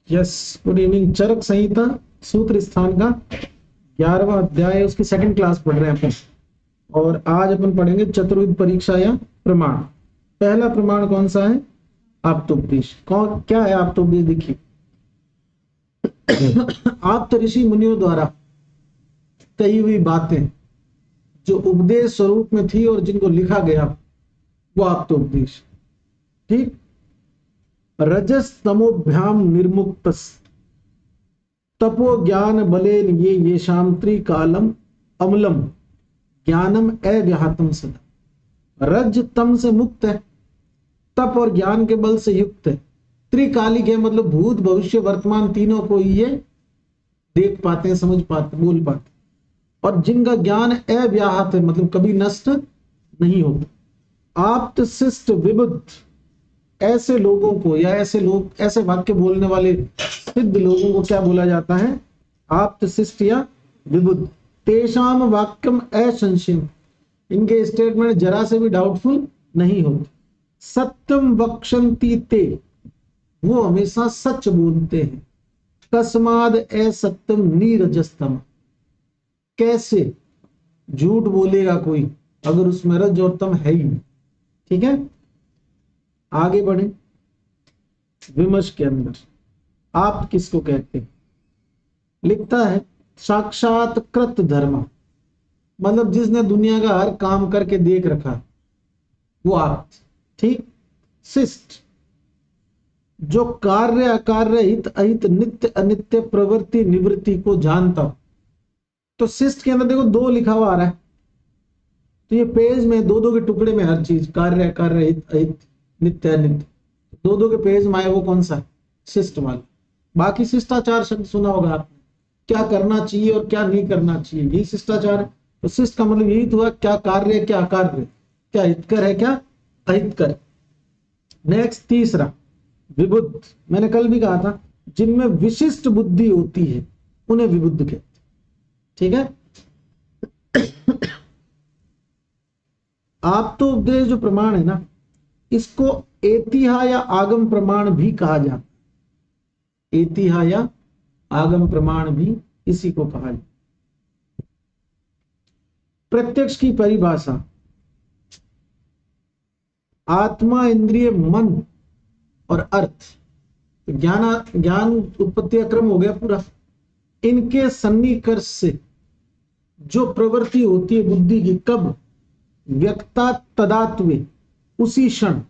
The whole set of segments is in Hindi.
Yes, good evening. Charak Samhita Sutra Sthana का 11वां अध्याय, उसकी सेकंड क्लास पढ़ रहे हैं अपन। और आज अपन पढ़ेंगे चतुर्विध परीक्षा या प्रमाण। पहला प्रमाण कौन सा है? आप्तोपदेश। कौन क्या है आप्तोपदेश? देखिए, आप्त ऋषि मुनियों द्वारा कही हुई बातें जो उपदेश स्वरूप में थी और जिनको लिखा गया वो आप्तोपदेश। ठीक। रजस तमोभ्याम निर्मुक्त तपो ज्ञान बलेन ये शांति कालम अमलम ज्ञानम अव्याहतम सदा। रज तम से मुक्त है, तप और ज्ञान के बल से युक्त है, त्रिकालिक है, मतलब भूत भविष्य वर्तमान तीनों को ये देख पाते हैं, समझ पाते, बोल पाते, और जिनका ज्ञान अव्याहत है, मतलब कभी नष्ट नहीं होता। आप्त शिष्ट विबुद्ध, ऐसे लोगों को या ऐसे लोग, ऐसे वाक्य बोलने वाले सिद्ध लोगों को क्या बोला जाता है? आप्त शिष्ट या विबुद्ध। तेषाम वाक्यम असंशयम, इनके स्टेटमेंट जरा से भी डाउटफुल नहीं होते। सत्यम वक्षन्ति ते, वो हमेशा सच बोलते हैं। तस्माद असत्यम नीरजस्तम, कैसे झूठ बोलेगा कोई अगर उसमें रज और तम है ही। ठीक है, आगे बढ़े विमर्श के अंदर। आप किसको कहते हैं? लिखता है साक्षात्कृत धर्म, मतलब जिसने दुनिया का हर काम करके देख रखा, वो आप। ठीक। शिष्ट, जो कार्य अकार्य हित अहित नित्य अनित्य प्रवृत्ति निवृत्ति को जानता हो। तो शिष्ट के अंदर देखो दो लिखा हुआ आ रहा है, तो ये पेज में दो दो के टुकड़े में हर चीज कार्य अकार्य हित अहित नित्य अनित्य, दो दो के पेज में आए, वो कौन सा? शिष्ट वाला। बाकी शिष्टाचार शब्द सुना होगा आपने, क्या करना चाहिए और क्या नहीं करना चाहिए, यही शिष्टाचार है। तो शिष्ट का मतलब यही हुआ, क्या कार्य क्या अकार्य, क्या हितकर है क्या अहितकर। नेक्स्ट तीसरा विबुद्ध, मैंने कल भी कहा था जिनमें विशिष्ट बुद्धि होती है उन्हें विबुद्ध कहते हैं। ठीक है। आप तो उपदेश जो प्रमाण है ना, इसको एतिहा या आगम प्रमाण भी कहा जाता है। एतिहा या आगम प्रमाण भी इसी को कहा जाता है। प्रत्यक्ष की परिभाषा, आत्मा इंद्रिय मन और अर्थ, ज्ञान उत्पत्ति क्रम हो गया पूरा। इनके सन्निकर्ष से जो प्रवृत्ति होती है बुद्धि की, कब? व्यक्ता तदात्वे, उसी क्षण।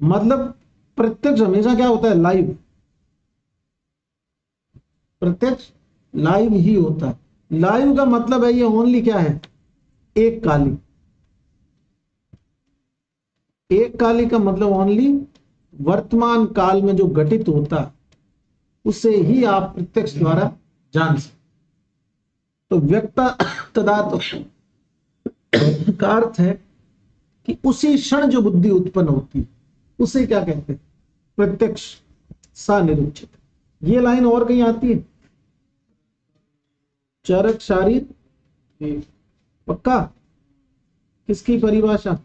मतलब प्रत्यक्ष हमेशा क्या होता है? लाइव। प्रत्यक्ष लाइव ही होता है। लाइव का मतलब है ये ओनली क्या है? एक काली। एक काली का मतलब ओनली वर्तमान काल में जो घटित होता है उसे ही आप प्रत्यक्ष द्वारा जान सकते। तो व्यक्ता तदात्व का अर्थ है कि उसी क्षण जो बुद्धि उत्पन्न होती है उसे क्या कहते हैं? प्रत्यक्ष सा निरुचित। ये लाइन और कहीं आती है? चरक शारीर पक्का? किसकी परिभाषा?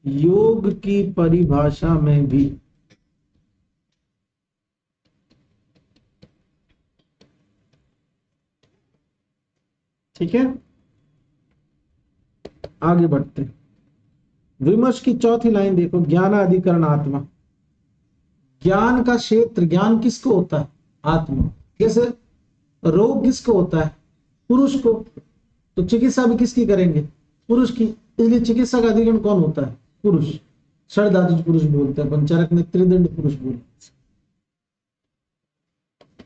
योग की परिभाषा में भी। ठीक है, आगे बढ़ते हैं। विमर्श की चौथी लाइन देखो, ज्ञानाधिकरण आत्मा। ज्ञान का क्षेत्र, ज्ञान किसको होता है? आत्मा। जैसे रोग किसको होता है? पुरुष को। तो चिकित्सा भी किसकी करेंगे? पुरुष की। इसलिए चिकित्सा का अधिकरण कौन होता है? पुरुष। षड्धातुज पुरुष बोलते हैं, पंचारक में त्रिदंड पुरुष बोलते हैं।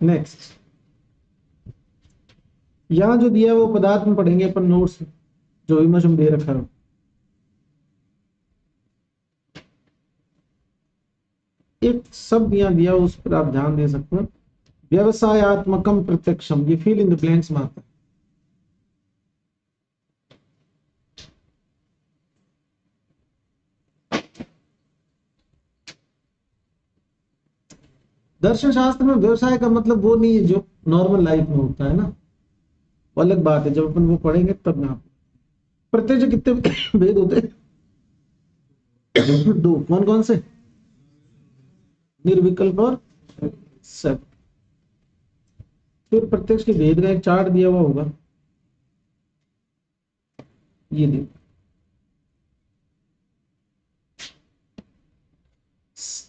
नेक्स्ट, यहां जो दिया वो पदार्थ में पढ़ेंगे अपन, नोट्स जो विमर्श में दे रखा है। एक शब्द यहाँ दिया उस पर आप ध्यान दे सकते हो, व्यवसायत्मकम प्रत्यक्षम। ये फिल इन द ब्लैंक्स में आता है। दर्शन शास्त्र में व्यवसाय का मतलब वो नहीं है जो नॉर्मल लाइफ में होता है ना, वो अलग बात है। जब अपन वो पढ़ेंगे तब ना। प्रत्यक्ष कितने भेद होते हैं? दो। कौन कौन से? निर्विकल्प और 7। फिर प्रत्यक्ष के भेद का एक चार्ट दिया हुआ होगा, ये देखो,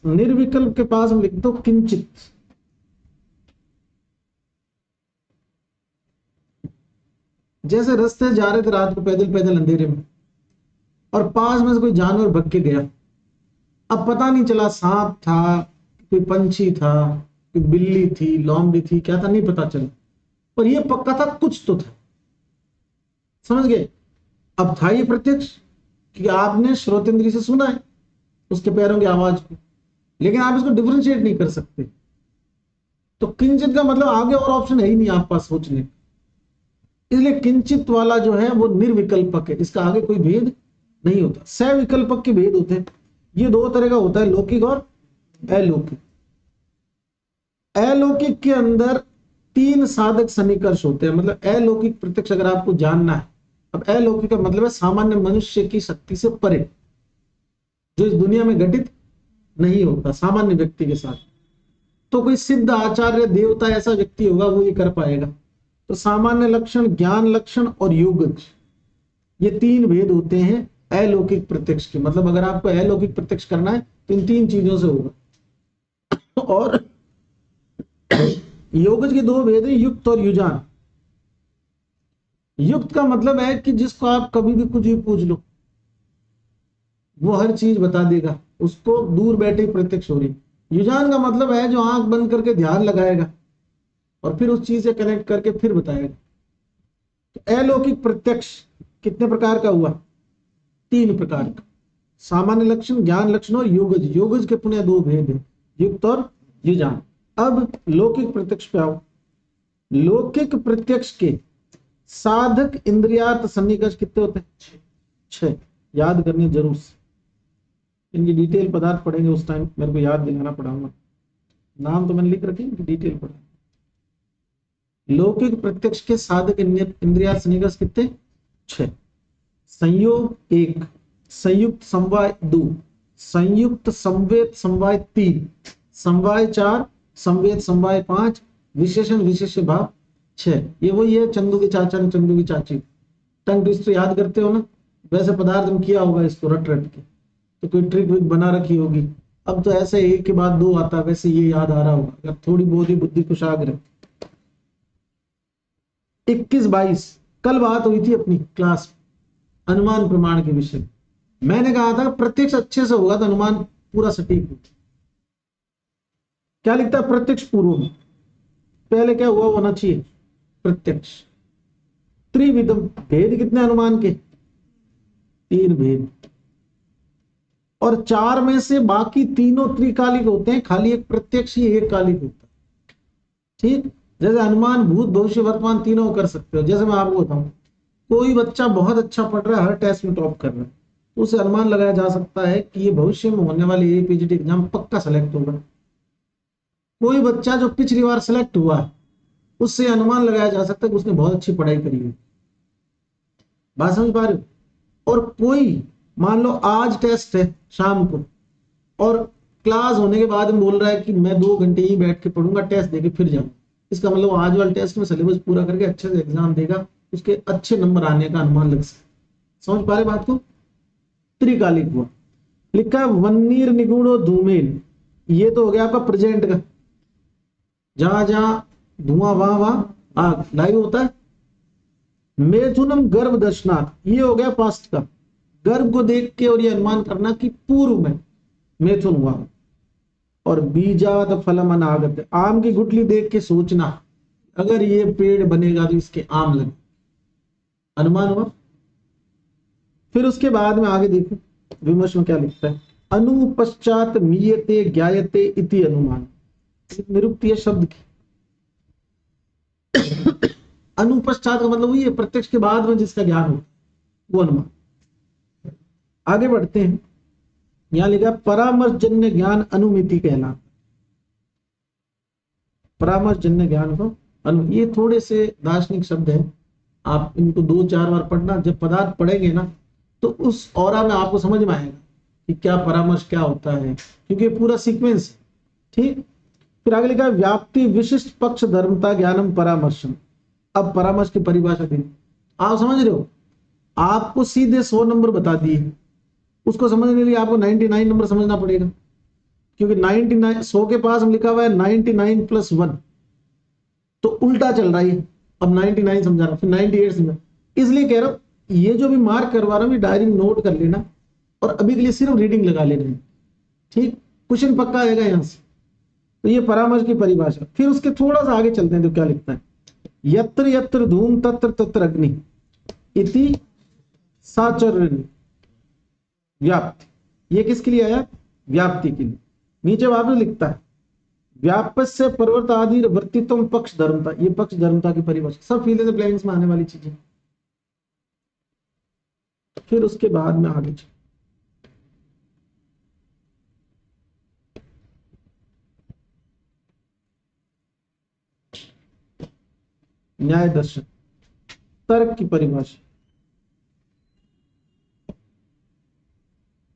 निर्विकल्प के पास हम लिख दो किंचित। जैसे रास्ते जा रहे थे रात को पैदल पैदल अंधेरे में, और पास में से कोई जानवर भग के गया। अब पता नहीं चला सांप था, कोई पंछी था, कोई बिल्ली थी, लोमड़ी थी, क्या था नहीं पता चला, पर यह पक्का था कुछ तो था। समझ गए? अब था ये प्रत्यक्ष कि आपने श्रोतेंद्रिय से सुना है उसके पैरों की आवाज को, लेकिन आप इसको डिफरेंशिएट नहीं कर सकते। तो किंचित का मतलब आगे और ऑप्शन है ही नहीं आप पास सोचने, इसलिए किंचित वाला जो है वो निर्विकल्पक है, इसका आगे कोई भेद नहीं होता। सविकल्पक के भेद होते हैं, ये दो तरह का होता है, लौकिक और अलौकिक। अलौकिक के अंदर 3 साधक सन्निकर्ष होते हैं, मतलब अलौकिक प्रत्यक्ष अगर आपको जानना है। अब अलौकिक का मतलब है सामान्य मनुष्य की शक्ति से परे, जो इस दुनिया में घटित नहीं होता सामान्य व्यक्ति के साथ। तो कोई सिद्ध आचार्य देवता ऐसा व्यक्ति होगा वो ये कर पाएगा। तो सामान्य लक्षण, ज्ञान लक्षण और योगज, ये 3 भेद होते हैं अलौकिक प्रत्यक्ष के। मतलब अगर आपको अलौकिक प्रत्यक्ष करना है तो इन 3 चीजों से होगा। और योगज के 2 भेद हैं, युक्त और युजान। युक्त का मतलब है कि जिसको आप कभी भी कुछ भी पूछ लो वो हर चीज बता देगा, उसको दूर बैठे प्रत्यक्ष हो रही। युजान का मतलब है जो आंख बंद करके ध्यान लगाएगा और फिर उस चीज से कनेक्ट करके फिर बताएगा। तो अलौकिक प्रत्यक्ष कितने प्रकार का हुआ? 3 प्रकार का, सामान्य लक्षण, ज्ञान लक्षण और योगज। योगज के पुनः 2 भेद हैं, युक्त और युजान। अब लौकिक प्रत्यक्ष पे आओ। लौकिक प्रत्यक्ष के साधक इंद्रियार्थ सन्निकर्ष कितने होते हैं? 6। याद करनी जरूर से, इनकी डिटेल पदार्थ पढ़ेंगे उस टाइम मेरे को याद दिलाना पड़ेगा। नाम तो मैंने लिख रखी, डिटेल पढ़ा। लौकिक प्रत्यक्ष के साधक इंद्रियार्थ सन्निकर्ष कितने? 6। संयोग 1, संयुक्त समवाय 2, संयुक्त संवेद समवाय 3, समवाय 4, संवेद समवाय 5, विशेषण विशेष भाव 6। ये वही है चंदू के चाचा ने चंदू की चाची। टंग ट्विस्ट तो याद करते हो ना, वैसे पदार्थ में किया होगा इसको रट रट के, तो कोई ट्रिक विक बना रखी होगी। अब तो ऐसे एक के बाद 2 आता है, वैसे ये याद आ रहा होगा अगर थोड़ी बहुत ही बुद्धि कुशाग्र। 21-22 कल बात हुई थी अपनी क्लास अनुमान प्रमाण के विषय। मैंने कहा था प्रत्यक्ष अच्छे से होगा तो अनुमान पूरा सटीक होगा। क्या लिखता है प्रत्यक्ष पूर्व में? पहले क्या हुआ होना चाहिए? प्रत्यक्ष। त्रिविधम, भेद कितने अनुमान के? 3 भेद। और 4 में से बाकी तीनों त्रिकालिक होते हैं, खाली एक प्रत्यक्ष ही एक कालिक होता है। ठीक, जैसे अनुमान भूत भविष्य वर्तमान तीनों कर सकते हो। जैसे मैं आपको बताऊं, कोई बच्चा बहुत अच्छा पढ़ रहा है, हर टेस्ट में टॉप कर रहा है, तो उसे अनुमान लगाया जा सकता है कि ये भविष्य में होने वाले एपीजीटी एग्जाम पक्का सेलेक्ट होगा। कोई बच्चा जो पिछली बार सेलेक्ट हुआ है उससे अनुमान लगाया जा सकता है कि उसने बहुत अच्छी पढ़ाई करी है। बात समझ पा रहे हो? और कोई मान लो आज टेस्ट है शाम को और क्लास होने के बाद में बोल रहा है कि मैं 2 घंटे ही बैठ के पढ़ूंगा, टेस्ट देके फिर जाऊंगा, इसका मतलब आज वाले टेस्ट में सिलेबस पूरा करके अच्छे से एग्जाम देगा, उसके अच्छे नंबर आने का अनुमान लग सकता। समझ पा रहे बात को? त्रिकालिक हुआ। लिखा है वन्नीर निगुणो धूमेन, ये तो हो गया आपका प्रेजेंट का, जहां जहां धुआं वहां वहां आग लाइव होता है। मेथुनम गर्भ दर्शनाथ, ये हो गया पास्ट का, गर्भ को देख के और ये अनुमान करना कि पूर्व में मेथुन हुआ। और बीजाद फलम अनागत, आम की गुठली देख के सोचना अगर ये पेड़ बनेगा तो इसके आम लगे, अनुमान हुआ। फिर उसके बाद में आगे देखो विमर्श में क्या लिखता है, अनुपश्चात मीयते ज्ञायते इति अनुमान। निरुक्ति है शब्द की। अनुपश्चात का मतलब वही है प्रत्यक्ष के बाद में जिसका ज्ञान हो वो अनुमान। आगे बढ़ते हैं, यहां लिखा परामर्शजन्य ज्ञान अनुमिति कहलाता। परामर्शजन्य ज्ञान को ये थोड़े से दार्शनिक शब्द है, आप इनको 2-4 बार पढ़ना, जब पदार्थ पढ़ेंगे ना तो उस औरा में आपको समझ में आएगा कि क्या परामर्श क्या होता है, क्योंकि पूरा सीक्वेंस है। ठीक, फिर आगे लिखा है व्याप्ति विशिष्ट पक्ष धर्मता ज्ञानम परामर्शम। अब परामर्श की परिभाषा दी, आप समझ रहे हो, आपको सीधे 100 नंबर बता दिए, उसको समझने के लिए आपको 99 नंबर समझना पड़ेगा, क्योंकि 99 100 के पास लिखा हुआ है 99 + 1, तो उल्टा चल रहा है। अब 99 समझा रहा हूं, फिर 98 समझा, इसलिए कह रहा हूं ये जो भी मार्क करवा रहा हूं डायरी में नोट कर लेना, और अभी के लिए सिर्फ रीडिंग लगा लेना, ठीक, क्वेश्चन पक्का आएगा यहां से। तो ये परामर्श की परिभाषा। फिर उसके थोड़ा सा आगे चलते हैं तो क्या लिखता है, यत्र यत्र धूम तत्र तत्र अग्नि इति साचर्यणि व्याप्ति। ये किसके लिए आया, व्याप्ति के लिए। नीचे वापस लिखता है व्यापस्य पर्वत आदि वर्तित्व पक्ष धर्मता, ये पक्ष धर्मता की परिभाषा, सब फील्ड एंड प्लानिंग्स में आने वाली चीजें। फिर उसके बाद में आगे न्याय दर्शन, तर्क की परिभाषा,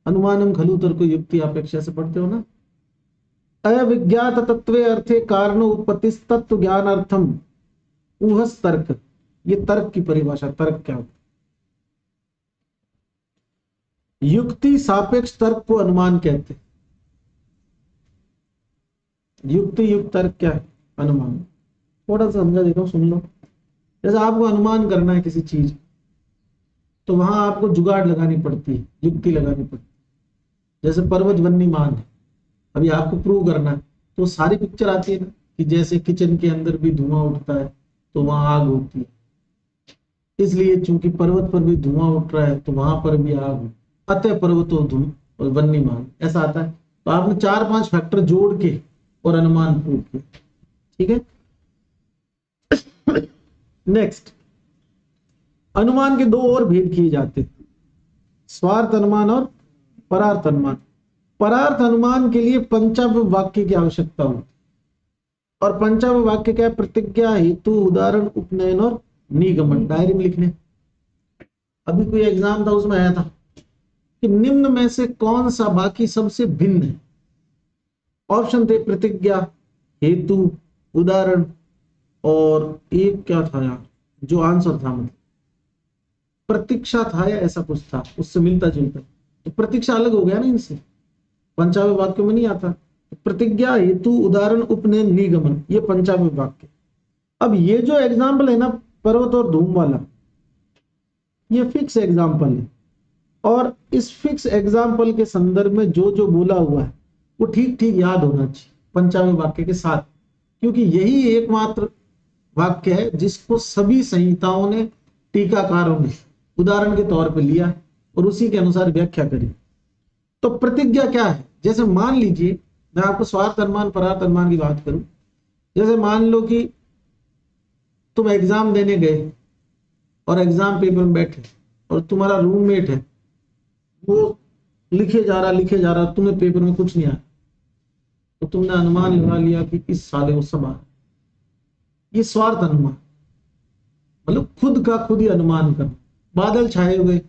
अनुमानम खलु तर्को युक्ति अपेक्षा से पढ़ते हो ना। अविज्ञात तत्वे अर्थे कारण उत्पत्ति तत्व ज्ञानार्थम ऊहस तर्क, ये तर्क की परिभाषा। तर्क क्या होता है, युक्ति सापेक्ष तर्क को अनुमान कहते हैं। युक्ति युक्त तर्क क्या है, अनुमान। थोड़ा सा समझा देता हूं, सुन लो। जैसे आपको अनुमान करना है किसी चीज, तो वहां आपको जुगाड़ लगानी पड़ती है, युक्ति लगानी पड़ती है। जैसे पर्वत वन्यमान है, अभी आपको प्रूव करना है, तो सारी पिक्चर आती है ना, कि जैसे किचन के अंदर भी धुआं उठता है तो वहां आग होती है, इसलिए चूंकि पर्वत पर भी धुआं उठ रहा है तो वहां पर भी आग हो, अतः पर्वतो धूम और वन्यमान, ऐसा आता है। तो आपने 4-5 फैक्टर जोड़ के और अनुमान प्रूव किया, ठीक है। नेक्स्ट, अनुमान के 2 और भेद किए जाते हैं, स्वार्थ अनुमान और परार्थ अनुमान। परार्थ अनुमान के लिए पंचावय वाक्य की आवश्यकता होती, और पंचावय वाक्य क्या है, प्रतिज्ञा, हेतु, उदाहरण, उपनयन और निगमन। डायरी में लिखने। अभी कोई एग्जाम था, उसमें आया था कि निम्न में से कौन सा बाकी सबसे भिन्न है। ऑप्शन थे प्रतिज्ञा, हेतु, उदाहरण, और एक क्या था यार जो आंसर था, मतलब प्रतीक्षा था या ऐसा कुछ था, उससे मिलता जुलता। तो प्रतीक्षा अलग हो गया ना इनसे, पंचावय वाक्यों में नहीं आता। प्रतिज्ञा, हेतु, उदाहरण, उपनयन, निगमन, ये पंचावय वाक्य। अब ये जो एग्जाम्पल है ना पर्वत और धूम वाला, ये फिक्स एग्जाम्पल है, और इस फिक्स एग्जाम्पल के संदर्भ में जो जो बोला हुआ है वो ठीक ठीक याद होना चाहिए पंचावय वाक्य के साथ, क्योंकि यही एकमात्र वाक्य है जिसको सभी संहिताओं ने, टीकाकारों ने उदाहरण के तौर पर लिया और उसी के अनुसार व्याख्या करी। तो प्रतिज्ञा क्या है, जैसे मान लीजिए मैं आपको स्वार्थ अनुमान परार्थ अनुमान की बात करूं। जैसे मान लो कि तुम एग्जाम देने गए और एग्जाम पेपर में बैठे, और तुम्हारा रूममेट है, वो लिखे जा रहा, तुम्हें पेपर में कुछ नहीं आया, तो तुमने अनुमान लगा लिया कि इस साले वो सब आ। ये स्वार्थ अनुमान, मतलब खुद का खुद ही अनुमान करना। बादल छाए हुए,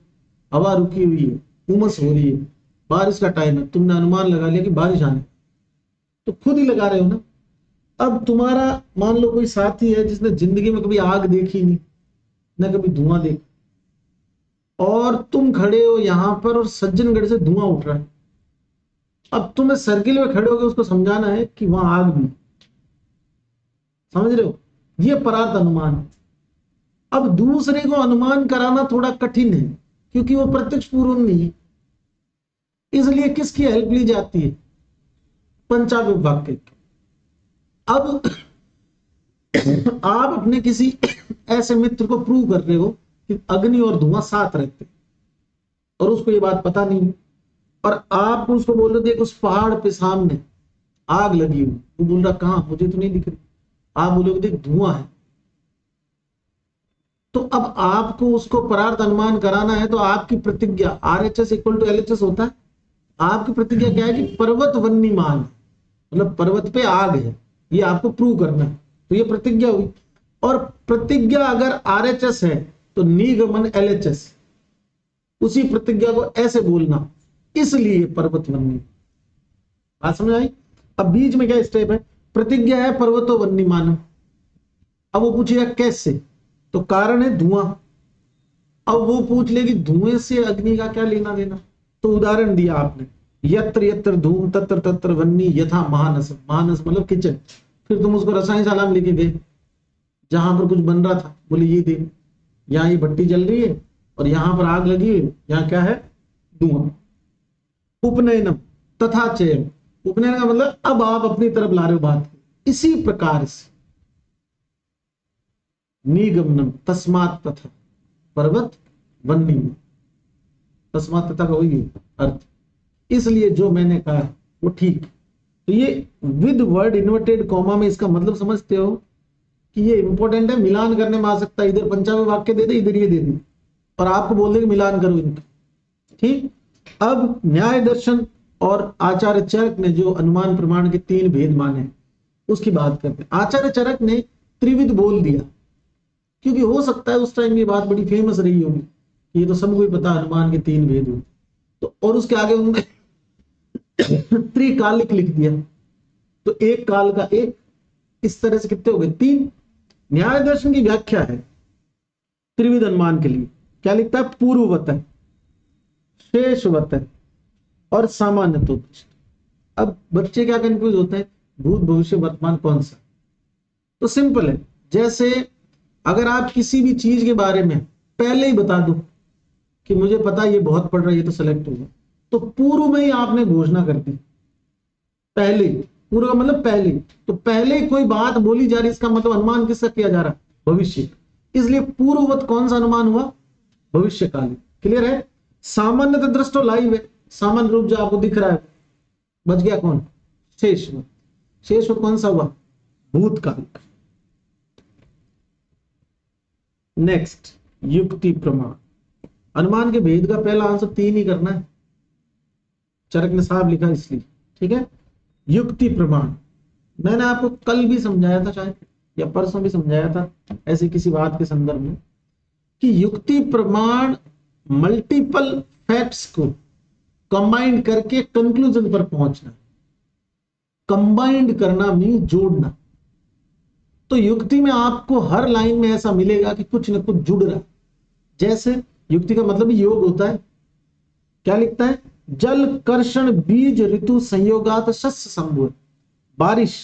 हवा रुकी हुई है, उमस हो रही है, बारिश का टाइम है, तुमने अनुमान लगा लिया कि बारिश आने, तो खुद ही लगा रहे हो ना। अब तुम्हारा मान लो कोई साथी है जिसने जिंदगी में कभी आग देखी नहीं, न कभी धुआं देखा, और तुम खड़े हो यहां पर और सज्जनगढ़ से धुआं उठ रहा है। अब तुम्हें सर्किल में खड़े होकर उसको समझाना है कि वहां आग भी, समझ रहे हो, ये परार्थ अनुमान है। अब दूसरे को अनुमान कराना थोड़ा कठिन है, क्योंकि वो प्रत्यक्ष पूर्व नहीं है, इसलिए किसकी हेल्प ली जाती है, पंचावय वाक्य की। अब आप अपने किसी ऐसे मित्र को प्रूव कर रहे हो कि अग्नि और धुआं साथ रहते, और उसको ये बात पता नहीं है, और आप उसको बोल रहे देख उस पहाड़ पे सामने आग लगी हुई, वो बोल रहा कहां, मुझे तो नहीं दिख रही। आप बोलोगे देख धुआं है। तो अब आपको उसको परार्थ अनुमान कराना है, तो आपकी प्रतिज्ञा RHS = LHS होता है। आपकी प्रतिज्ञा क्या है कि पर्वत वन्यमान, मतलब पर्वत पे आग है, ये आपको प्रूव करना है, तो ये प्रतिज्ञा हुई। और प्रतिज्ञा अगर RHS है तो निगमन LHS, उसी प्रतिज्ञा को ऐसे बोलना, इसलिए पर्वत वन्य। बात समझ आई। अब बीच में क्या स्टेप है, प्रतिज्ञा है पर्वतो वन्नी मानव। अब वो पूछेगा कैसे, तो कारण है धुआं। अब वो पूछ लेगी धुएं से अग्नि का क्या लेना देना, तो उदाहरण दिया आपने, यत्र यत्र धूम तत्र तत्र वन्नी यथा महानस। महानस मतलब किचन। फिर तुम उसको रसायन शाला में लेके गए, जहां पर कुछ बन रहा था, बोले ये दे, यहाँ ये भट्टी जल रही है और यहाँ पर आग लगी है, यहाँ क्या है, धुआं। उपनयनम तथा चयन, उपनयन का मतलब अब आप अपनी तरफ ला रहे हो बात। इसी प्रकार से निगमनम तस्मात् तथा पर्वत वन्नी, तस्मात् तथा का वही अर्थ, इसलिए जो मैंने कहा वो ठीक। तो ये विद वर्ड इन्वर्टेड कॉमा में इसका मतलब समझते हो कि ये इंपॉर्टेंट है, मिलान करने में आ सकता है, इधर पंचांग वाक्य दे दे, इधर ये दे दे और आपको बोल दे कि मिलान करो इनका। ठीक, अब न्याय दर्शन और आचार्य चरक ने जो अनुमान प्रमाण के 3 भेद माने उसकी बात करते हैं। आचार्य चरक ने त्रिविध बोल दिया, क्योंकि हो सकता है उस टाइम ये बात बड़ी फेमस रही होगी, ये तो सबको ही पता अनुमान के 3 भेद हो। तो और उसके आगे उन्होंने त्रिकालिक लिख दिया, तो एक काल का एक, इस तरह से कितने हो गए 3। न्याय दर्शन की व्याख्या है त्रिविध अनुमान के लिए, क्या लिखता है, पूर्ववत है, शेषवत है और सामान्य। अब बच्चे क्या कंफ्यूज होते हैं, भूत भविष्य वर्तमान कौन सा। तो सिंपल है, जैसे अगर आप किसी भी चीज के बारे में पहले ही बता दो कि मुझे पता ये बहुत पढ़ रहा है, ये तो सेलेक्ट होगा, तो पूर्व में ही आपने घोषणा कर दी, पहले। पूर्व का मतलब पहले, तो पहले कोई बात बोली जा रही, इसका मतलब अनुमान किसका किया जा रहा है, भविष्य। इसलिए पूर्ववत कौन सा अनुमान हुआ, भविष्यकाली। क्लियर है। सामान्य दृष्टो लाइव है, सामान्य रूप जो आपको दिख रहा है, बच गया कौन, शेषवत। शेषवत कौन सा हुआ, भूतकाल। नेक्स्ट, युक्ति प्रमाण। अनुमान के भेद का पहला आंसर 3 ही करना है, चरक ने साहब लिखा इसलिए। ठीक है, युक्ति प्रमाण मैंने आपको कल भी समझाया था शायद, या परसों भी समझाया था ऐसे किसी बात के संदर्भ में, कि युक्ति प्रमाण मल्टीपल फैक्ट्स को कंबाइंड करके कंक्लूजन पर पहुंचना। कंबाइंड करना मीन जोड़ना। तो युक्ति में आपको हर लाइन में ऐसा मिलेगा कि कुछ न कुछ जुड़ रहा है। जैसे युक्ति का मतलब योग होता है, क्या लिखता है, जल कर्षण बीज ऋतु संयोगात शस्य संभव। बारिश,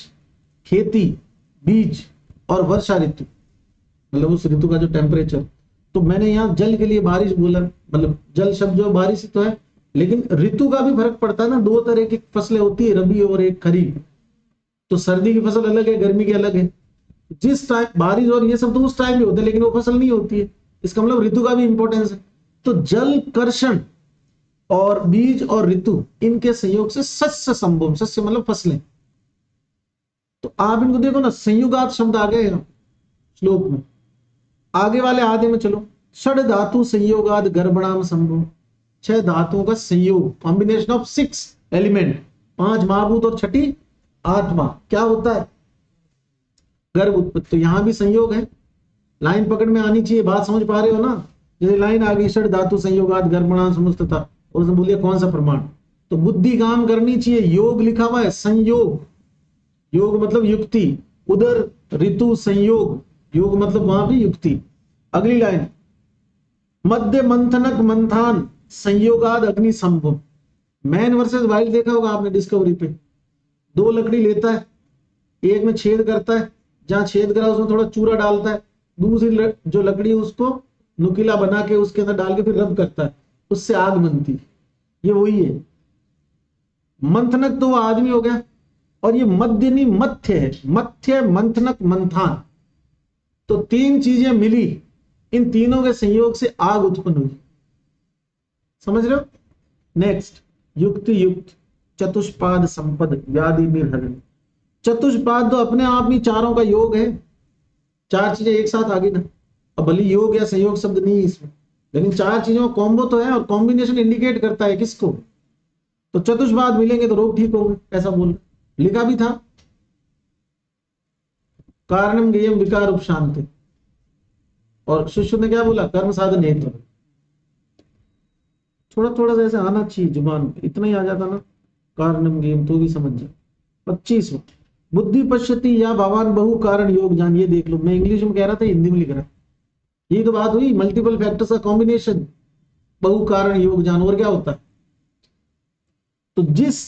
खेती, बीज और वर्षा ऋतु, मतलब उस ऋतु का जो टेम्परेचर। तो मैंने यहाँ जल के लिए बारिश बोला, मतलब जल शब्द जो बारिश ही तो है, लेकिन ऋतु का भी फर्क पड़ता है ना। 2 तरह की फसलें होती है, रबी और एक खरीफ। तो सर्दी की फसल अलग है, गर्मी की अलग है। जिस टाइम बारिश और ये सब तो उस टाइम भी होते हैं, लेकिन वो फसल नहीं होती है, इसका मतलब ऋतु का भी इंपॉर्टेंस है। तो जल कर्षण और बीज और ऋतु, इनके संयोग से शस्य संभव, शस्य मतलब फसलें। तो आप इनको देखो ना, संयुगात शब्द आ गए श्लोक में। आगे वाले आधे में चलो, षड धातु संयोगाद गर्भणाम संभव। 6 धातुओं का संयोग, कॉम्बिनेशन ऑफ 6 एलिमेंट, 5 महाभूत और 6ठी आत्मा, क्या होता है, गर्भ उत्पत्ति। तो यहां भी संयोग है, लाइन पकड़ में आनी चाहिए, बात समझ पा रहे हो ना। जैसे लाइन आ गई, षड धातु संयोगाद गर्भणाम समस्तता, और उसने बोलिए कौन सा प्रमाण, तो बुद्धि काम करनी चाहिए। योग लिखा हुआ है, संयोग, योग मतलब युक्ति। उधर ऋतु संयोग, योग मतलब वहां भी युक्ति। अगली लाइन, मध्य मंथनक मंथान संयोगाद अग्नि संभव। मैन वर्सेस वाइल्ड देखा होगा आपने डिस्कवरी पे, 2 लकड़ी लेता है, एक में छेद करता है, जहां छेद करा उसमें थोड़ा चूरा डालता है, दूसरी जो लकड़ी है उसको नुकीला बना के उसके अंदर डाल के फिर रब करता है, उससे आग बनती है। ये वही है। मंथनक तो वो आदमी हो गया, और ये मध्यनी मथ्य है, मथ्य मंथनक मंथान। तो 3 चीजें मिली, इन तीनों के संयोग से आग उत्पन्न हुई। समझ रहे हो। नेक्स्ट, युक्ति युक्त चतुष्पाद संपद व्याधि निर्हरण। चतुष्पाद तो अपने आप में चारों का योग है, 4 चीजें एक साथ आ गई ना। अब भले योग या संयोग शब्द नहीं है इसमें, लेकिन 4 चीजों का कॉम्बो तो है, और कॉम्बिनेशन इंडिकेट करता है किसको, तो चतुष्पाद मिलेंगे तो रोग ठीक होंगे, ऐसा बोल लिखा भी था। कारणम ज्ञेयम विकार उपशांति, और शिष्य ने क्या बोला, कर्म साधन हेतु। थोड़ा थोड़ा सा ऐसे आना चाहिए जुबान पे, इतना ही आ जाता ना कारणम ज्ञेयम तो भी समझ जाए। 25वां, बुद्धि पश्यति या भगवान बहु कारण योग जान, ये देख लो, मैं इंग्लिश में कह रहा था, हिंदी में लिख रहा, ये तो बात हुई मल्टीपल फैक्टर्स का कॉम्बिनेशन, बहु कारण योग जान। और क्या होता है? तो जिस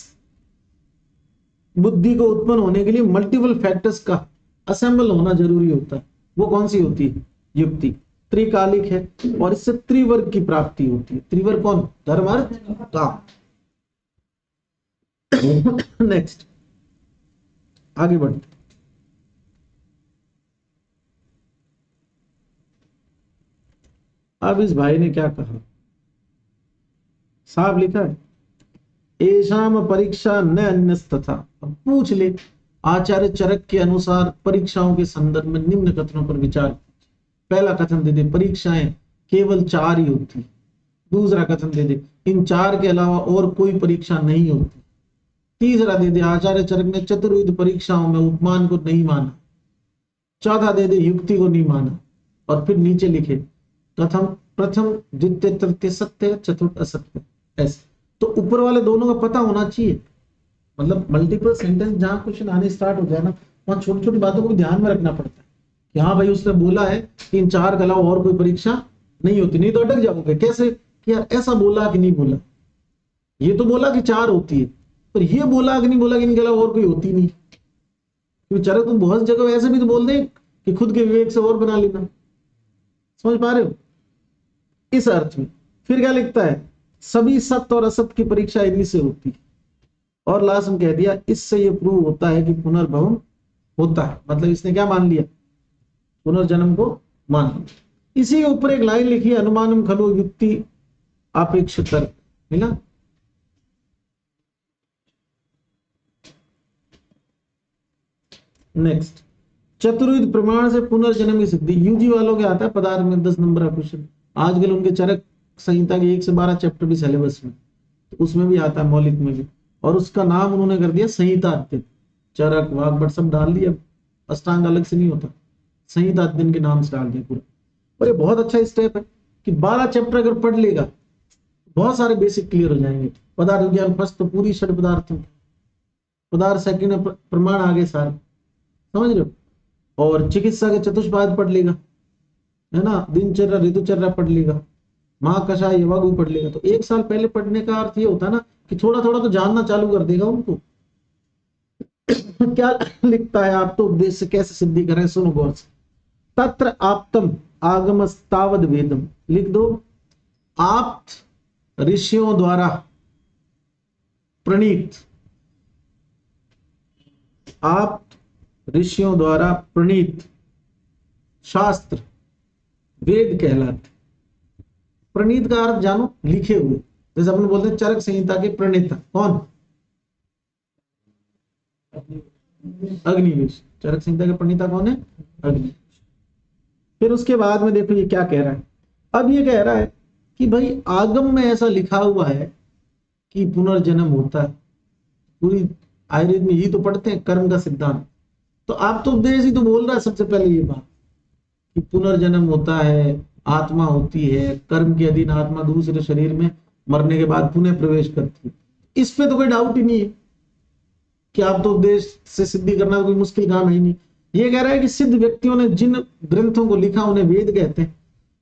बुद्धि को उत्पन्न होने के लिए मल्टीपल फैक्टर्स का असेंबल होना जरूरी होता है, वो कौन सी होती है? युक्ति। त्रिकालिक है और इससे त्रिवर्ग की प्राप्ति होती है। त्रिवर्ग कौन? धर्म अर्थ काम। नेक्स्ट, आगे बढ़ते। अब इस भाई ने क्या कहा, साफ लिखा है, एशाम परीक्षा न अन्यस्तथा। अब पूछ ले, आचार्य चरक के अनुसार परीक्षाओं के संदर्भ में निम्न कथनों पर विचार। पहला कथन दे दे, परीक्षाएं केवल 4 ही होती। दूसरा कथन दे दे, इन 4 के अलावा और कोई परीक्षा नहीं होती। तीसरा दे दे, आचार्य चरक ने चतुर्विध परीक्षाओं में उपमान को नहीं माना। चौथा दे दे, युक्ति को नहीं माना। और फिर नीचे लिखे, कथम प्रथम द्वितीय तृतीय सत्य, चतुर्थ असत्य। ऐसे तो ऊपर वाले दोनों का पता होना चाहिए। मतलब मल्टीपल सेंटेंस जहां क्वेश्चन आने स्टार्ट हो जाए ना, वहां छोटी छोटी बातों को भी ध्यान में रखना पड़ता है कि हाँ भाई उसने बोला है कि इन 4 के अलावा और कोई परीक्षा नहीं होती, नहीं तो अटक जाओगे। कैसे कि यार ऐसा बोला कि नहीं बोला, ये तो बोला कि 4 होती है, पर ये बोला कि नहीं बोला कि इनके अलावा और कोई होती नहीं। क्योंकि चलो तुम बहुत जगह ऐसे भी तो बोल दे कि खुद के विवेक से और बना लेना। समझ पा रहे हो? इस अर्थ में फिर क्या लिखता है, सभी सत्य और असत्य की परीक्षा इन्हीं से होती है। और लास्ट में कह दिया, इससे ये प्रूव होता है कि पुनर्भवन होता है। मतलब इसने क्या मान लिया? पुनर्जन्म को मान लिया। इसी के ऊपर एक लाइन लिखी है, अनुमानम खलु युक्ति अपेक्ष तर्क। मिला? नेक्स्ट, चतुर्विध प्रमाण से पुनर्जन्म की सिद्धि। यूजी वालों के आता है पदार्थ में 10 नंबर का क्वेश्चन। आजकल उनके चरक संहिता के 1 से 12 चैप्टर भी सिलेबस में, तो उसमें भी आता है, मौलिक में भी। और उसका नाम उन्होंने कर दिया संहिता अध्ययन। चरक वाग्भट सब डाल दिया, अष्टांग अलग से नहीं होता, संहिता अध्ययन के नाम से डाल दिया पूरा। और ये बहुत अच्छा स्टेप है कि 12 चैप्टर अगर पढ़ लेगा, बहुत सारे बेसिक क्लियर हो जाएंगे। पदार्थ विज्ञान फर्स्ट तो पूरी षड पदार्थों, पदार्थ सेकंड में प्रमाण आगे सारे, समझ रहे हो? और चिकित्सा के चतुष्पाद पढ़ लेगा, है ना, दिनचर्या ऋतुचर्या पढ़ लेगा, महाकषाय यवागु पढ़ लेगा। तो 1 साल पहले पढ़ने का अर्थ ये होता ना कि थोड़ा थोड़ा तो जानना चालू कर देगा उनको। क्या लिखता है, आप तो उपदेश से कैसे सिद्धि करें, सुनो गौर से। तत्र आप्तम आगमस्तावद वेदम, लिख दो, आप्त ऋषियों द्वारा प्रणीत, आप्त ऋषियों द्वारा प्रणीत शास्त्र वेद कहलाते। प्रणीत का अर्थ जानो, लिखे हुए। जैसे अपन बोलते हैं चरक संहिता के प्रणेता कौन? अग्निवेश। चरक संहिता के प्रणेता कौन है? अग्निवेश। फिर उसके बाद में देखो ये क्या कह रहा है। अब ये कह रहा है कि भाई आगम में ऐसा लिखा हुआ है कि पुनर्जन्म होता है। पूरी आयुर्वेद में यही तो पढ़ते हैं, कर्म का सिद्धांत। तो आप तो उपदेश ही तो बोल रहा है सबसे पहले ये बात कि पुनर्जन्म होता है, आत्मा होती है, कर्म के अधीन आत्मा दूसरे शरीर में मरने के बाद पुनः प्रवेश करती है। इस पे तो कोई डाउट ही नहीं है कि आप तो उपदेश से सिद्धि करना कोई मुश्किल काम है ही नहीं। ये कह रहा है कि सिद्ध व्यक्तियों ने जिन ग्रंथों को लिखा उन्हें वेद कहते हैं,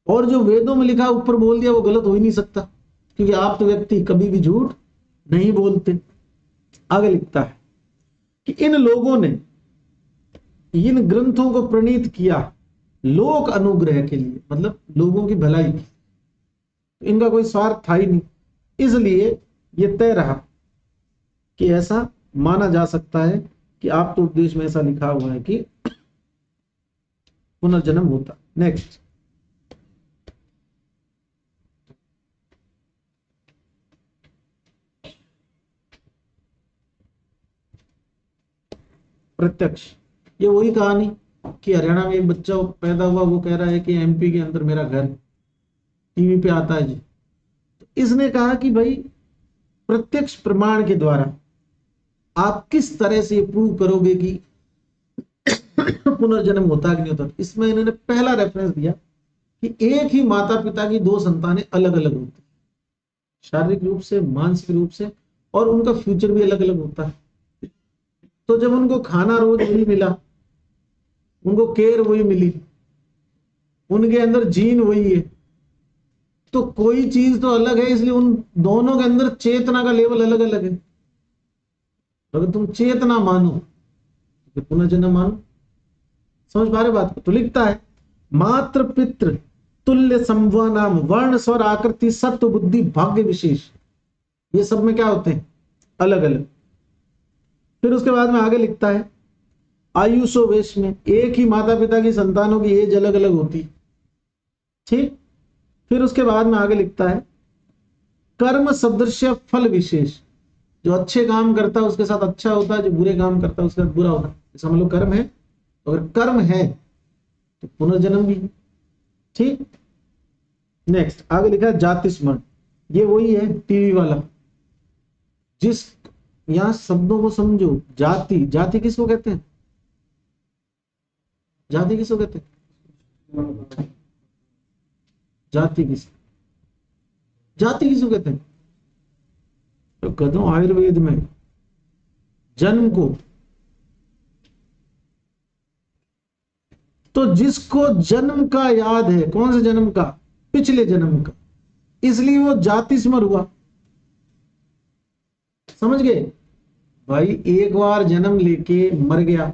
और जो वेदों में लिखा ऊपर बोल दिया वो गलत हो ही नहीं सकता, क्योंकि आप तो व्यक्ति कभी भी झूठ नहीं बोलते। आगे लिखता है कि इन लोगों ने इन ग्रंथों को प्रणीत किया लोक अनुग्रह के लिए, मतलब लोगों की भलाई की। इनका कोई स्वार्थ था ही नहीं, इसलिए ये तय रहा कि ऐसा माना जा सकता है कि आप तो उपदेश में ऐसा लिखा हुआ है कि पुनर्जन्म होता। नेक्स्ट, प्रत्यक्ष। ये वही कहानी कि हरियाणा में एक बच्चा पैदा हुआ, वो कह रहा है कि एमपी के अंदर मेरा घर, टीवी पे आता है जी। तो इसने कहा कि भाई प्रत्यक्ष प्रमाण के द्वारा आप किस तरह से ये प्रूव करोगे कि पुनर्जन्म होता है कि नहीं होता। इसमें इन्होंने पहला रेफरेंस दिया कि एक ही माता पिता की 2 संतानें अलग अलग होती, शारीरिक रूप से, मानसिक रूप से, और उनका फ्यूचर भी अलग अलग होता है। तो जब उनको खाना रोज वही मिला, उनको केयर वही मिली, उनके अंदर जीन वही है, तो कोई चीज तो अलग है, इसलिए उन दोनों के अंदर चेतना का लेवल अलग अलग है। अगर तुम चेतना मानो तो पुनर्जन्म मानो। समझ पा रहे बात को? तो लिखता है मात्र पितृ तुल्य संवनाम वर्ण स्वर आकृति सत्व बुद्धि भाग्य विशेष, ये सब में क्या होते हैं? अलग अलग। फिर उसके बाद में आगे लिखता है आयुषो वेश में, एक ही माता पिता की संतानों की एज अलग अलग होती, ठीक। फिर उसके बाद में आगे लिखता है कर्म सदृश फल विशेष, जो अच्छे काम करता है उसके साथ अच्छा होता है, जो बुरे काम करता है उसके साथ बुरा होता है। समझ लो कर्म है, अगर कर्म है तो पुनर्जन्म भी, ठीक। नेक्स्ट आगे लिखा है जाति स्मरण, ये वही है टीवी वाला, जिस यहां शब्दों को समझो। जाति, जाति किसको कहते हैं? जाति किसको कहते हैं? जाति किसको कहते हैं? तो कदों आयुर्वेद में जन्म को, तो जिसको जन्म का याद है, कौन से जन्म का? पिछले जन्म का, इसलिए वो जाति स्मर हुआ। समझ गए भाई? एक बार जन्म लेके मर गया,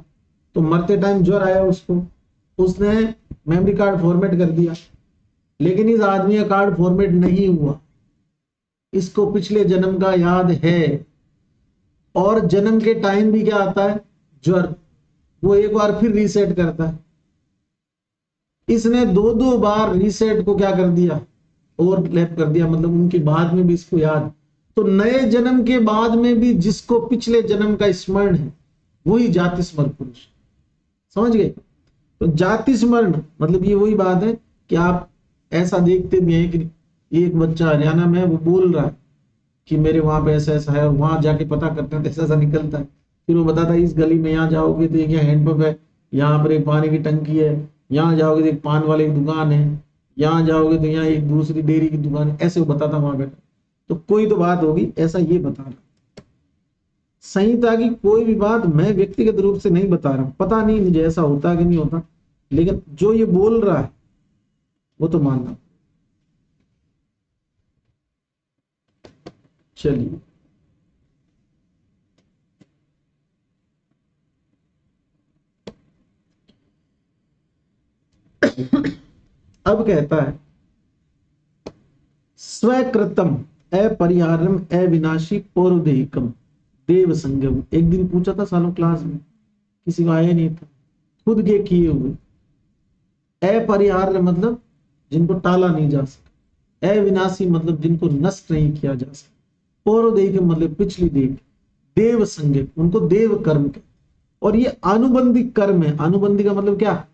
तो मरते टाइम ज्वर आया उसको, उसने मेमोरी कार्ड फॉर्मेट कर दिया, लेकिन इस आदमी का कार्ड फॉर्मेट नहीं हुआ, इसको पिछले जन्म का याद है। और जन्म के टाइम भी क्या आता है? ज्वर, वो एक बार फिर रीसेट करता है। इसने दो बार रीसेट को क्या कर दिया? ओवरलैप कर दिया, मतलब उनके बाद में भी इसको याद। तो नए जन्म के बाद में भी जिसको पिछले जन्म का स्मरण है वही जाति स्मरण पुरुष। समझ गए? तो जाति स्मरण मतलब ये वही बात है कि आप ऐसा देखते भी हैं कि एक बच्चा हरियाणा में वो बोल रहा है कि मेरे वहां पे ऐसा ऐसा है, वहां जाके पता करते हैं तो ऐसा ऐसा निकलता है। फिर वो बताता है इस गली में यहाँ जाओगे तो यहाँ हैंडपंप है, यहाँ पर एक पानी की टंकी है, यहाँ जाओगे तो एक पान वाले की दुकान है, यहाँ जाओगे तो यहाँ एक दूसरी डेयरी की दुकान है, ऐसे वो बताता वहां बैठा। तो कोई तो बात होगी, ऐसा ये बता रहा। संहिता की कोई भी बात मैं व्यक्तिगत रूप से नहीं बता रहा हूं, पता नहीं मुझे ऐसा होता कि नहीं होता, लेकिन जो ये बोल रहा है वो तो मानना। चलिए अब कहता है स्वकृतम अपरिहार्यम अविनाशी पौरुदेहिकम देव संगम। एक दिन पूछा था सालों क्लास में, किसी को आया नहीं था। खुद के किए हुए, अपरिहार्य मतलब जिनको टाला नहीं जा सका, अविनाशी मतलब जिनको नष्ट नहीं किया जा सका, पौरुदेहिकम मतलब पिछली देव, देव संगम उनको देव कर्म के। और ये अनुबंधी कर्म है। अनुबंधी का मतलब क्या?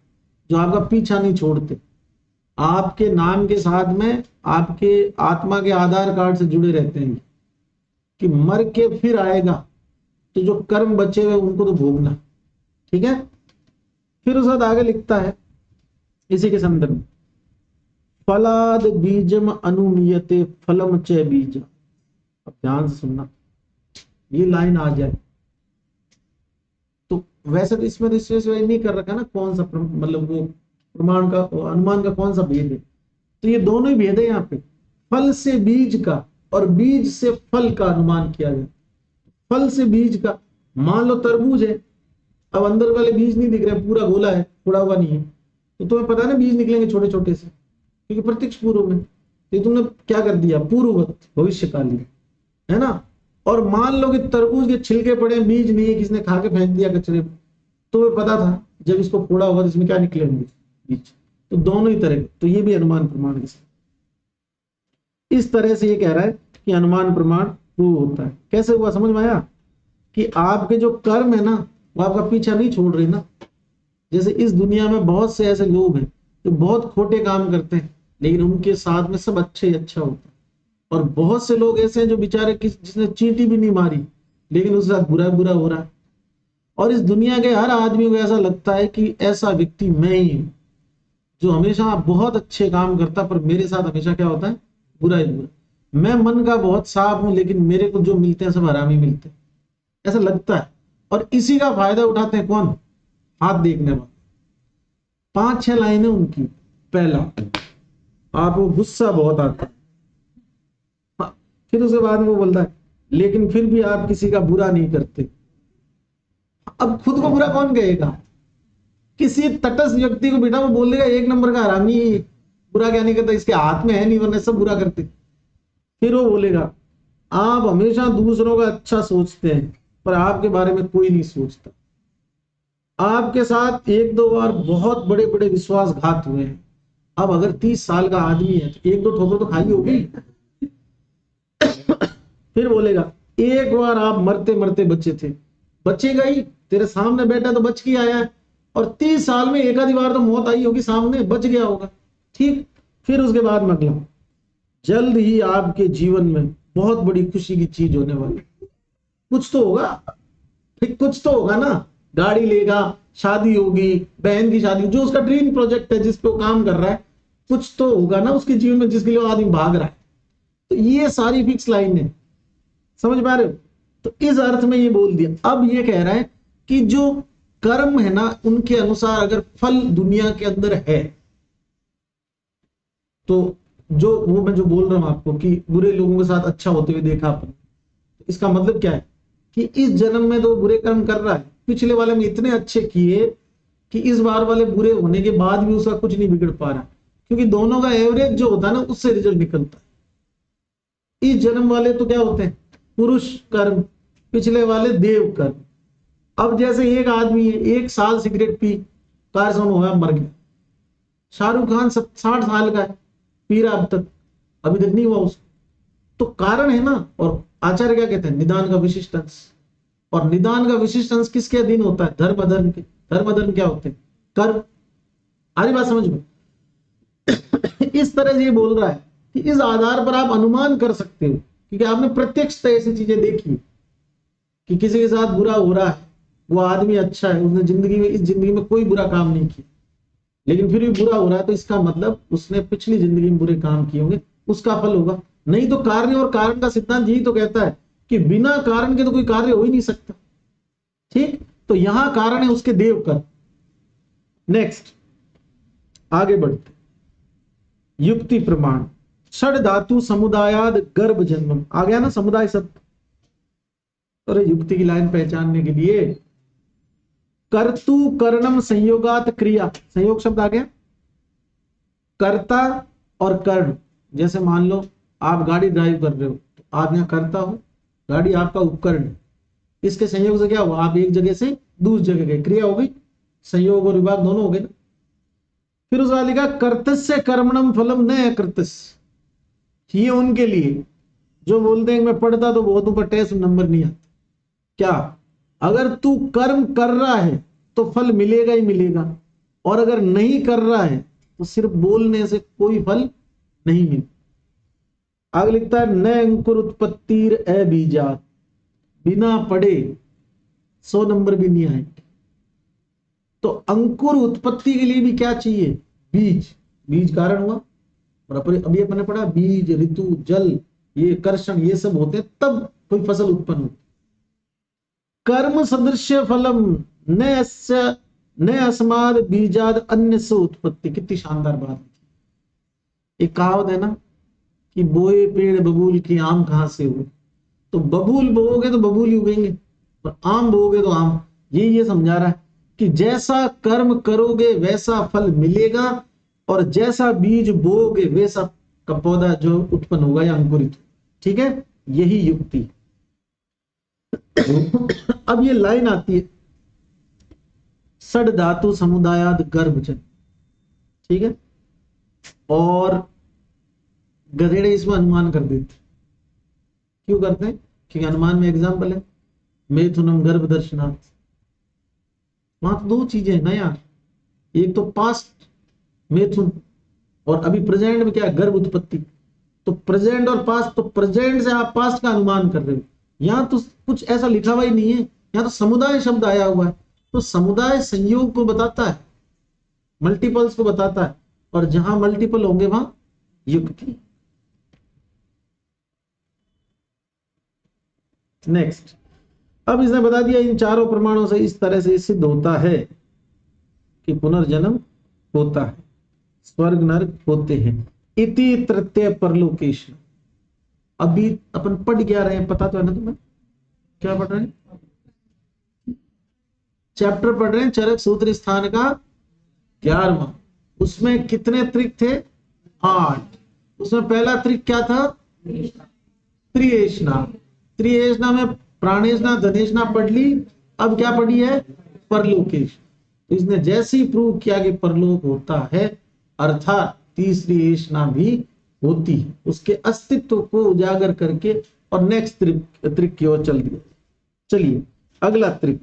जो आपका पीछा नहीं छोड़ते, आपके नाम के साथ में आपके आत्मा के आधार कार्ड से जुड़े रहते हैं कि मर के फिर आएगा, तो जो कर्म बचे हुए उनको तो भोगना। ठीक है? फिर उसके बाद आगे लिखता है इसी के संदर्भ में, फलाद बीजम अनुमीयते फलम च बीज। अब ध्यान से सुनना, ये लाइन आ जाए तो वैसे तो इसमें नहीं कर रखा ना कौन सा मतलब वो प्रमाण का अनुमान का कौन सा भेद है, तो ये दोनों ही भेद है यहाँ पे। फल से बीज का और बीज से फल का अनुमान किया जाए। फल से बीज का, मान लो तरबूज है, अब अंदर वाले बीज नहीं दिख रहे, पूरा गोला है, फोड़ा हुआ नहीं है, तो तुम्हें पता है ना बीज निकलेंगे छोटे छोटे से, क्योंकि प्रत्यक्ष पूर्व में। तो तुमने क्या कर दिया? पूर्ववत, भविष्यकाली, है ना। और मान लो कि तरबूज के छिलके पड़े, बीज नहीं है, किसने खा के फेंक दिया कचरे, तो तुम्हें पता था जब इसको फोड़ा होगा तो इसमें क्या निकले होंगे? बीज। तो दोनों ही तरह, तो ये भी अनुमान प्रमाण के साथ। इस तरह से ये कह रहा है कि अनुमान प्रमाण प्रूव होता है। कैसे हुआ? समझ में आया? कि आपके जो कर्म है ना वो आपका पीछा नहीं छोड़ रहे ना। जैसे इस दुनिया में बहुत से ऐसे लोग हैं जो बहुत खोटे काम करते हैं, लेकिन उनके साथ में सब अच्छे ही अच्छा होता है। और बहुत से लोग ऐसे हैं जो बेचारे जिसने चींटी भी नहीं मारी, लेकिन उसके साथ बुरा बुरा हो रहा है। और इस दुनिया के हर आदमी को ऐसा लगता है कि ऐसा व्यक्ति मैं ही हूं, जो हमेशा बहुत अच्छे काम करता, पर मेरे साथ हमेशा क्या होता है? बुरा ही बुरा। मैं मन का बहुत साफ हूं, लेकिन मेरे को जो मिलते हैं सब हरामी मिलते हैं, ऐसा लगता है। और इसी का फायदा उठाते हैं कौन? हाथ देखने वाले। 5-6 लाइनें उनकी। पहला, आपको गुस्सा बहुत आता है। हाँ, फिर उसके बाद में वो बोलता है लेकिन फिर भी आप किसी का बुरा नहीं करते। अब खुद को बुरा कौन कहेगा? किसी तटस्थ व्यक्ति को बेटा वो बोल देगा एक नंबर का हरामी, बुरा क्या नहीं करता, इसके हाथ में है नहीं वरना सब बुरा करते। फिर वो बोलेगा आप हमेशा दूसरों का अच्छा सोचते हैं पर आपके बारे में कोई नहीं सोचता। आपके साथ 1-2 बार बहुत बड़े बड़े विश्वासघात हुए हैं। अब अगर 30 साल का आदमी है तो 1-2 ठोकर तो खाई होगी। फिर बोलेगा एक बार आप मरते मरते बचे थे, बचेगा ही, तेरे सामने बैठा तो बच के आया है, और 30 साल में एक आधी बार तो मौत आई होगी सामने, बच गया होगा। ठीक। फिर उसके बाद में अगला, जल्द ही आपके जीवन में बहुत बड़ी खुशी की चीज होने वाली। कुछ तो होगा, फिर कुछ तो होगा ना, गाड़ी लेगा, शादी होगी, बहन की शादी, जो उसका ड्रीम प्रोजेक्ट है जिस पे वो काम कर रहा है, कुछ तो होगा ना उसके जीवन में जिसके लिए वो आदमी भाग रहा है। तो ये सारी फिक्स लाइन है, समझ पा रहे हो? तो इस अर्थ में ये बोल दिया। अब ये कह रहा है कि जो कर्म है ना उनके अनुसार अगर फल दुनिया के अंदर है तो जो वो मैं जो बोल रहा हूं आपको कि बुरे लोगों के साथ अच्छा होते हुए देखा अपन, इसका मतलब क्या है कि इस जन्म में तो बुरे कर्म कर रहा है, पिछले वाले में इतने अच्छे किए कि इस बार वाले बुरे होने के बाद भी उसका कुछ नहीं बिगड़ पा रहा, क्योंकि दोनों का एवरेज जो होता है ना उससे रिजल्ट निकलता है। इस जन्म वाले तो क्या होते हैं? पुरुष कर्म, पिछले वाले देव कर्म। अब जैसे एक आदमी है 1 साल सिगरेट पी, कार एक्सीडेंट हुआ, मर गया। शाहरुख खान 60 साल का है, पी रहा अब तक, अभी तक नहीं हुआ उसको। तो कारण है ना। और आचार्य क्या कहते हैं? निदान का विशिष्ट अंश। और निदान का विशिष्ट अंश किसके अधीन होता है? धर्म अधर्म के। धर्म अधर्म क्या होते हैं? कर्म। आरी बात समझ में? इस तरह से ये बोल रहा है कि इस आधार पर आप अनुमान कर सकते हो, क्योंकि आपने प्रत्यक्ष ऐसी चीजें देखी कि किसी के साथ बुरा हो रहा है, वो आदमी अच्छा है, उसने जिंदगी में इस जिंदगी में कोई बुरा काम नहीं किया, लेकिन फिर भी बुरा हो रहा है, तो इसका मतलब उसने पिछली जिंदगी में बुरे काम किए होंगे, उसका फल होगा। नहीं तो कार्य और कारण का सिद्धांत यही तो कहता है कि बिना कारण के तो कोई कार्य हो ही नहीं सकता। ठीक। तो यहां कारण है उसके देव का। नेक्स्ट आगे बढ़ते, युक्ति प्रमाण। षड धातु समुदायाद गर्भ जन्मम आ गया ना, समुदाय शब्द। और युक्ति की लाइन पहचानने के लिए कर्तु कर्णम संयोगात क्रिया, संयोग शब्द आ गया। कर्ता और कर्ण, जैसे मान लो आप गाड़ी ड्राइव कर रहे हो तो आप यहाँ कर्ता हो, गाड़ी आपका उपकरण, इसके संयोग से क्या हुआ? आप एक जगह से दूसरी जगह गए, क्रिया हो गई, संयोग और विभाग दोनों हो गए ना। फिर उसका लिखा कर्तस्य कर्मणम फलम न कृतस्य, ये उनके लिए जो बोलते हैं मैं पढ़ता तो बहुत ऊपर टेस्ट नंबर नहीं आता। क्या? अगर तू कर्म कर रहा है तो फल मिलेगा ही मिलेगा, और अगर नहीं कर रहा है तो सिर्फ बोलने से कोई फल नहीं मिलेगा। आगे लिखता है न अंकुर उत्पत्तिर अबीजात, बिना पढ़े 100 नंबर भी नहीं आएंगे। तो अंकुर उत्पत्ति के लिए भी क्या चाहिए? बीज। बीज कारण हुआ, और अभी अपने पढ़ा बीज, ऋतु, जल, ये कर्षण, ये सब होते तब कोई फसल उत्पन्न होती। कर्म सदृश्य फलम न अस्माद बीजाद अन्य से उत्पत्ति। कितनी शानदार बात है। एक कहावत है ना कि बोए पेड़ बबूल की आम कहां से हुए, तो बबूल बोओगे तो बबूल ही उगेंगे, और आम बोओगे तो आम। ये समझा रहा है कि जैसा कर्म करोगे वैसा फल मिलेगा, और जैसा बीज बोओगे वैसा का पौधा जो उत्पन्न होगा या अंकुरित। ठीक है, यही युक्ति। अब ये लाइन आती है षड धातु समुदायाद गर्भजन। ठीक है, और गधेड़े इसमें अनुमान कर देते। क्यों करते हैं? क्योंकि अनुमान में एग्जाम्पल है मेथुनम गर्भ दर्शनार्थ। वहां तो 2 चीजें हैं ना यार, एक तो पास्ट मेथुन, और अभी प्रेजेंट में क्या? गर्भ उत्पत्ति। तो प्रेजेंट और पास्ट, तो प्रेजेंट से आप पास्ट का अनुमान कर रहे हो। यहां तो कुछ ऐसा लिखा हुआ ही नहीं है, यहां तो समुदाय शब्द आया हुआ है। तो समुदाय संयोग को बताता है, मल्टीपल्स को बताता है, और जहां मल्टीपल होंगे वहां युक्ति। नेक्स्ट, अब इसने बता दिया इन चारों प्रमाणों से इस तरह से सिद्ध होता है कि पुनर्जन्म होता है, स्वर्ग नरक होते हैं। इति तृतीय परलोकेश। अभी अपन पढ़ क्या रहे हैं पता तो है ना तुम्हें, क्या पढ़ रहे हैं? चैप्टर पढ़ रहे हैं चरक सूत्र स्थान का 11वां। उसमें कितने त्रिक थे? 8। उसमें पहला त्रिक क्या था? त्रिएष्णा। त्रिएष्णा में प्राणेष्णा धनेष्णा पढ़ ली। अब क्या पढ़ी है? परलोकेश। इसने जैसे ही प्रूव किया कि परलोक होता है, अर्थात तीसरी एष्णा भी होती है, उसके अस्तित्व को उजागर करके और नेक्स्ट त्रिक की ओर चल दिया। चलिए अगला त्रिक।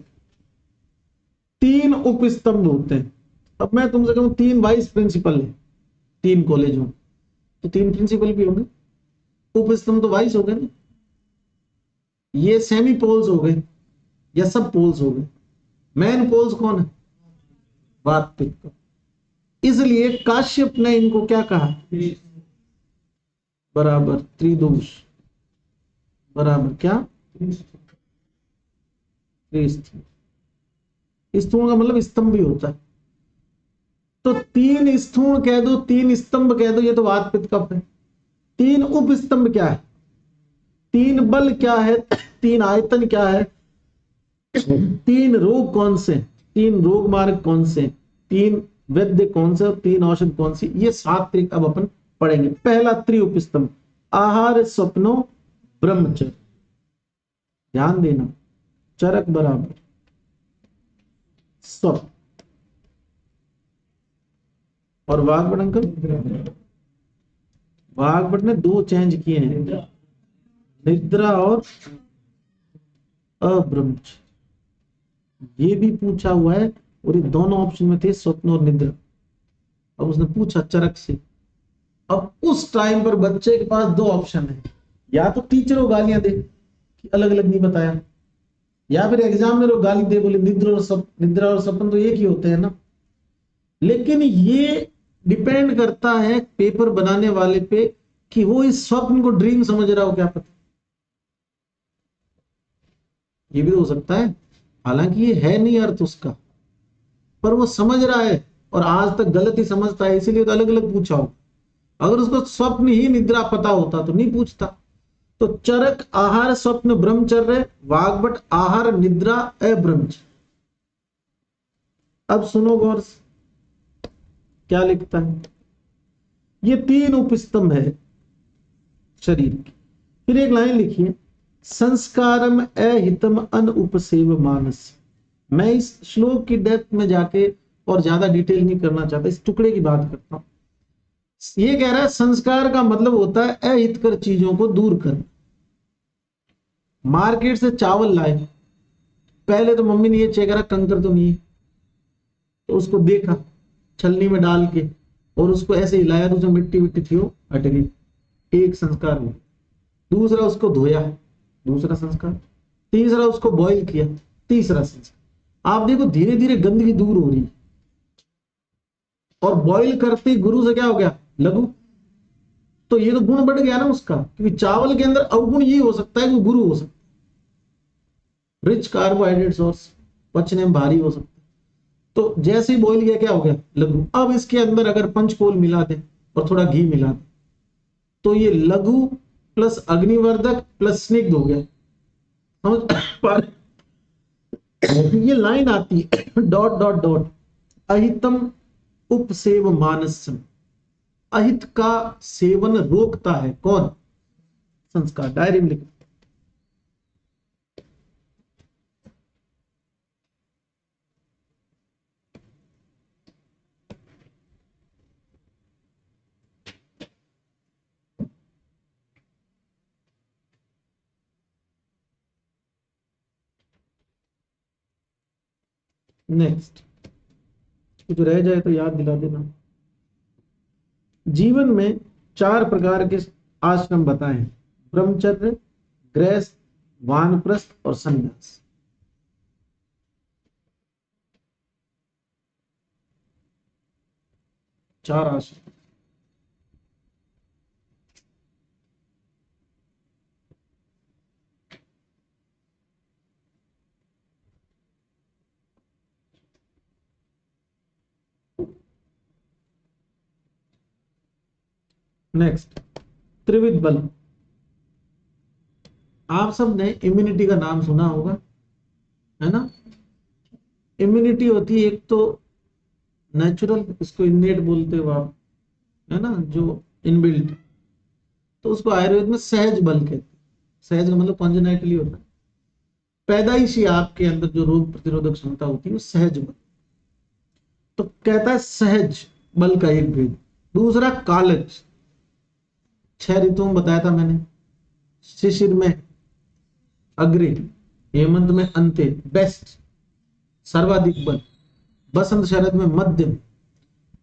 3 उपस्तंभ होते हैं। अब मैं तुमसे कहूं 3 वाइस प्रिंसिपल है 3 कॉलेज में, तो 3 प्रिंसिपल भी होंगे। उपस्तंभ तो वाइस हो गए ना, ये सेमी पोल्स हो गए या सब पोल्स हो गए। मेन पोल्स कौन है? वात पित्त। इसलिए काश्यप ने इनको क्या कहा? बराबर त्रिदोष, बराबर क्या? स्थूल का मतलब स्तंभ भी होता है, तो 3 स्थूल कह दो 3 स्तंभ कह दो, ये तो वात पित्त कफ है। 3 उप स्तंभ क्या है? 3 बल क्या है? 3 आयतन क्या है? 3 रोग कौन से? 3 रोग मार्ग कौन से? 3 वैद्य कौन से और 3 औषध कौन सी? ये 7 त्रिक अब अपन पढ़ेंगे। पहला त्रिउप स्तंभ, आहार स्वप्नो ब्रह्मचर्य। ध्यान देना, चरक बराबर स्वप्न और वाग्भट अंकल, वाग्भट ने 2 चेंज किए हैं, निद्रा और अब्रह्मचर्य। ये भी पूछा हुआ है और ये दोनों ऑप्शन में थे स्वप्न और निद्रा। अब उसने पूछा चरक से। अब उस टाइम पर बच्चे के पास 2 ऑप्शन है, या तो टीचर को गालियां दे कि अलग अलग नहीं बताया, या फिर एग्जामिनर को गाली दे बोले निद्रा और सपन तो एक ही होते हैं ना। लेकिन ये डिपेंड करता है पेपर बनाने वाले पे कि वो इस स्वप्न को ड्रीम समझ रहा हो, क्या पता। ये भी हो सकता है, हालांकि ये है नहीं अर्थ उसका, पर वो समझ रहा है और आज तक गलत ही समझता है, इसीलिए तो अलग अलग पूछा हो। अगर उसको स्वप्न ही निद्रा पता होता तो नहीं पूछता। तो चरक आहार स्वप्न ब्रह्मचर्य, वाग्भट आहार निद्रा अब्रह्मचर्य। अब सुनो गौर से क्या लिखता है। ये 3 उपस्तंभ है शरीर की। फिर एक लाइन लिखिए, संस्कारम अहितम अन उपसेव मानस। मैं इस श्लोक की डेप्थ में जाके और ज्यादा डिटेल नहीं करना चाहता, इस टुकड़े की बात करता हूं। ये कह रहा है संस्कार का मतलब होता है अहितकर चीजों को दूर करना। मार्केट से चावल लाए, पहले तो मम्मी ने ये चेक करा कंकर तो नहीं है, तो उसको देखा छलनी में डाल के और उसको ऐसे हिलाया तो उसमें मिट्टी मिट्टी थी वो हट गई, एक संस्कार हुआ। दूसरा उसको धोया, दूसरा संस्कार। तीसरा उसको बॉईल किया, तीसरा संस्कार। आप देखो धीरे धीरे गंदगी दूर हो रही है। और बॉईल करते ही गुरु से क्या हो गया? लघु। तो ये तो गुण बढ़ गया ना उसका, क्योंकि चावल के अंदर अवगुण ये हो सकता है कि गुरु हो सकता है, रिच कार्बोहाइड्रेट सोर्स, पचने में भारी हो सकता है। तो जैसे ही बॉईल किया क्या हो गया? लघु। अब इसके अंदर अगर पंचकोल मिला दे और थोड़ा घी मिला दे तो ये लघु प्लस अग्निवर्धक प्लस स्निग्ध हो गया। समझ पा रहे? ये लाइन आती है डॉट डॉट डॉट, अहितम उपसेव मानसम। अहित का सेवन रोकता है कौन? संस्कार। डायरी में लिखो। नेक्स्ट कुछ रह जाए तो याद दिला देना। जीवन में 4 प्रकार के आश्रम बताए हैं, ब्रह्मचर्य, गृहस्थ, वानप्रस्थ और संन्यास। 4 आश्रम। नेक्स्ट, त्रिविध बल। आप सब ने इम्यूनिटी का नाम सुना होगा, है ना। इम्यूनिटी होती है एक तो नेचुरल, इसको इननेट बोलते हो आप, है ना, जो इनबिल्ट, तो उसको आयुर्वेद में सहज बल कहते हैं। सहज का मतलब कॉन्जेनाइटली होता है, पैदाइशी आपके अंदर जो रोग प्रतिरोधक क्षमता होती है वो सहज बल। तो कहता है सहज बल का एक भेद। दूसरा कालज, 6 ऋतुओं में बताया था मैंने, शिशिर में अग्रे, हेमंत में अंत्य, बेस्ट सर्वाधिक बल, बसंत शरद में मध्यम,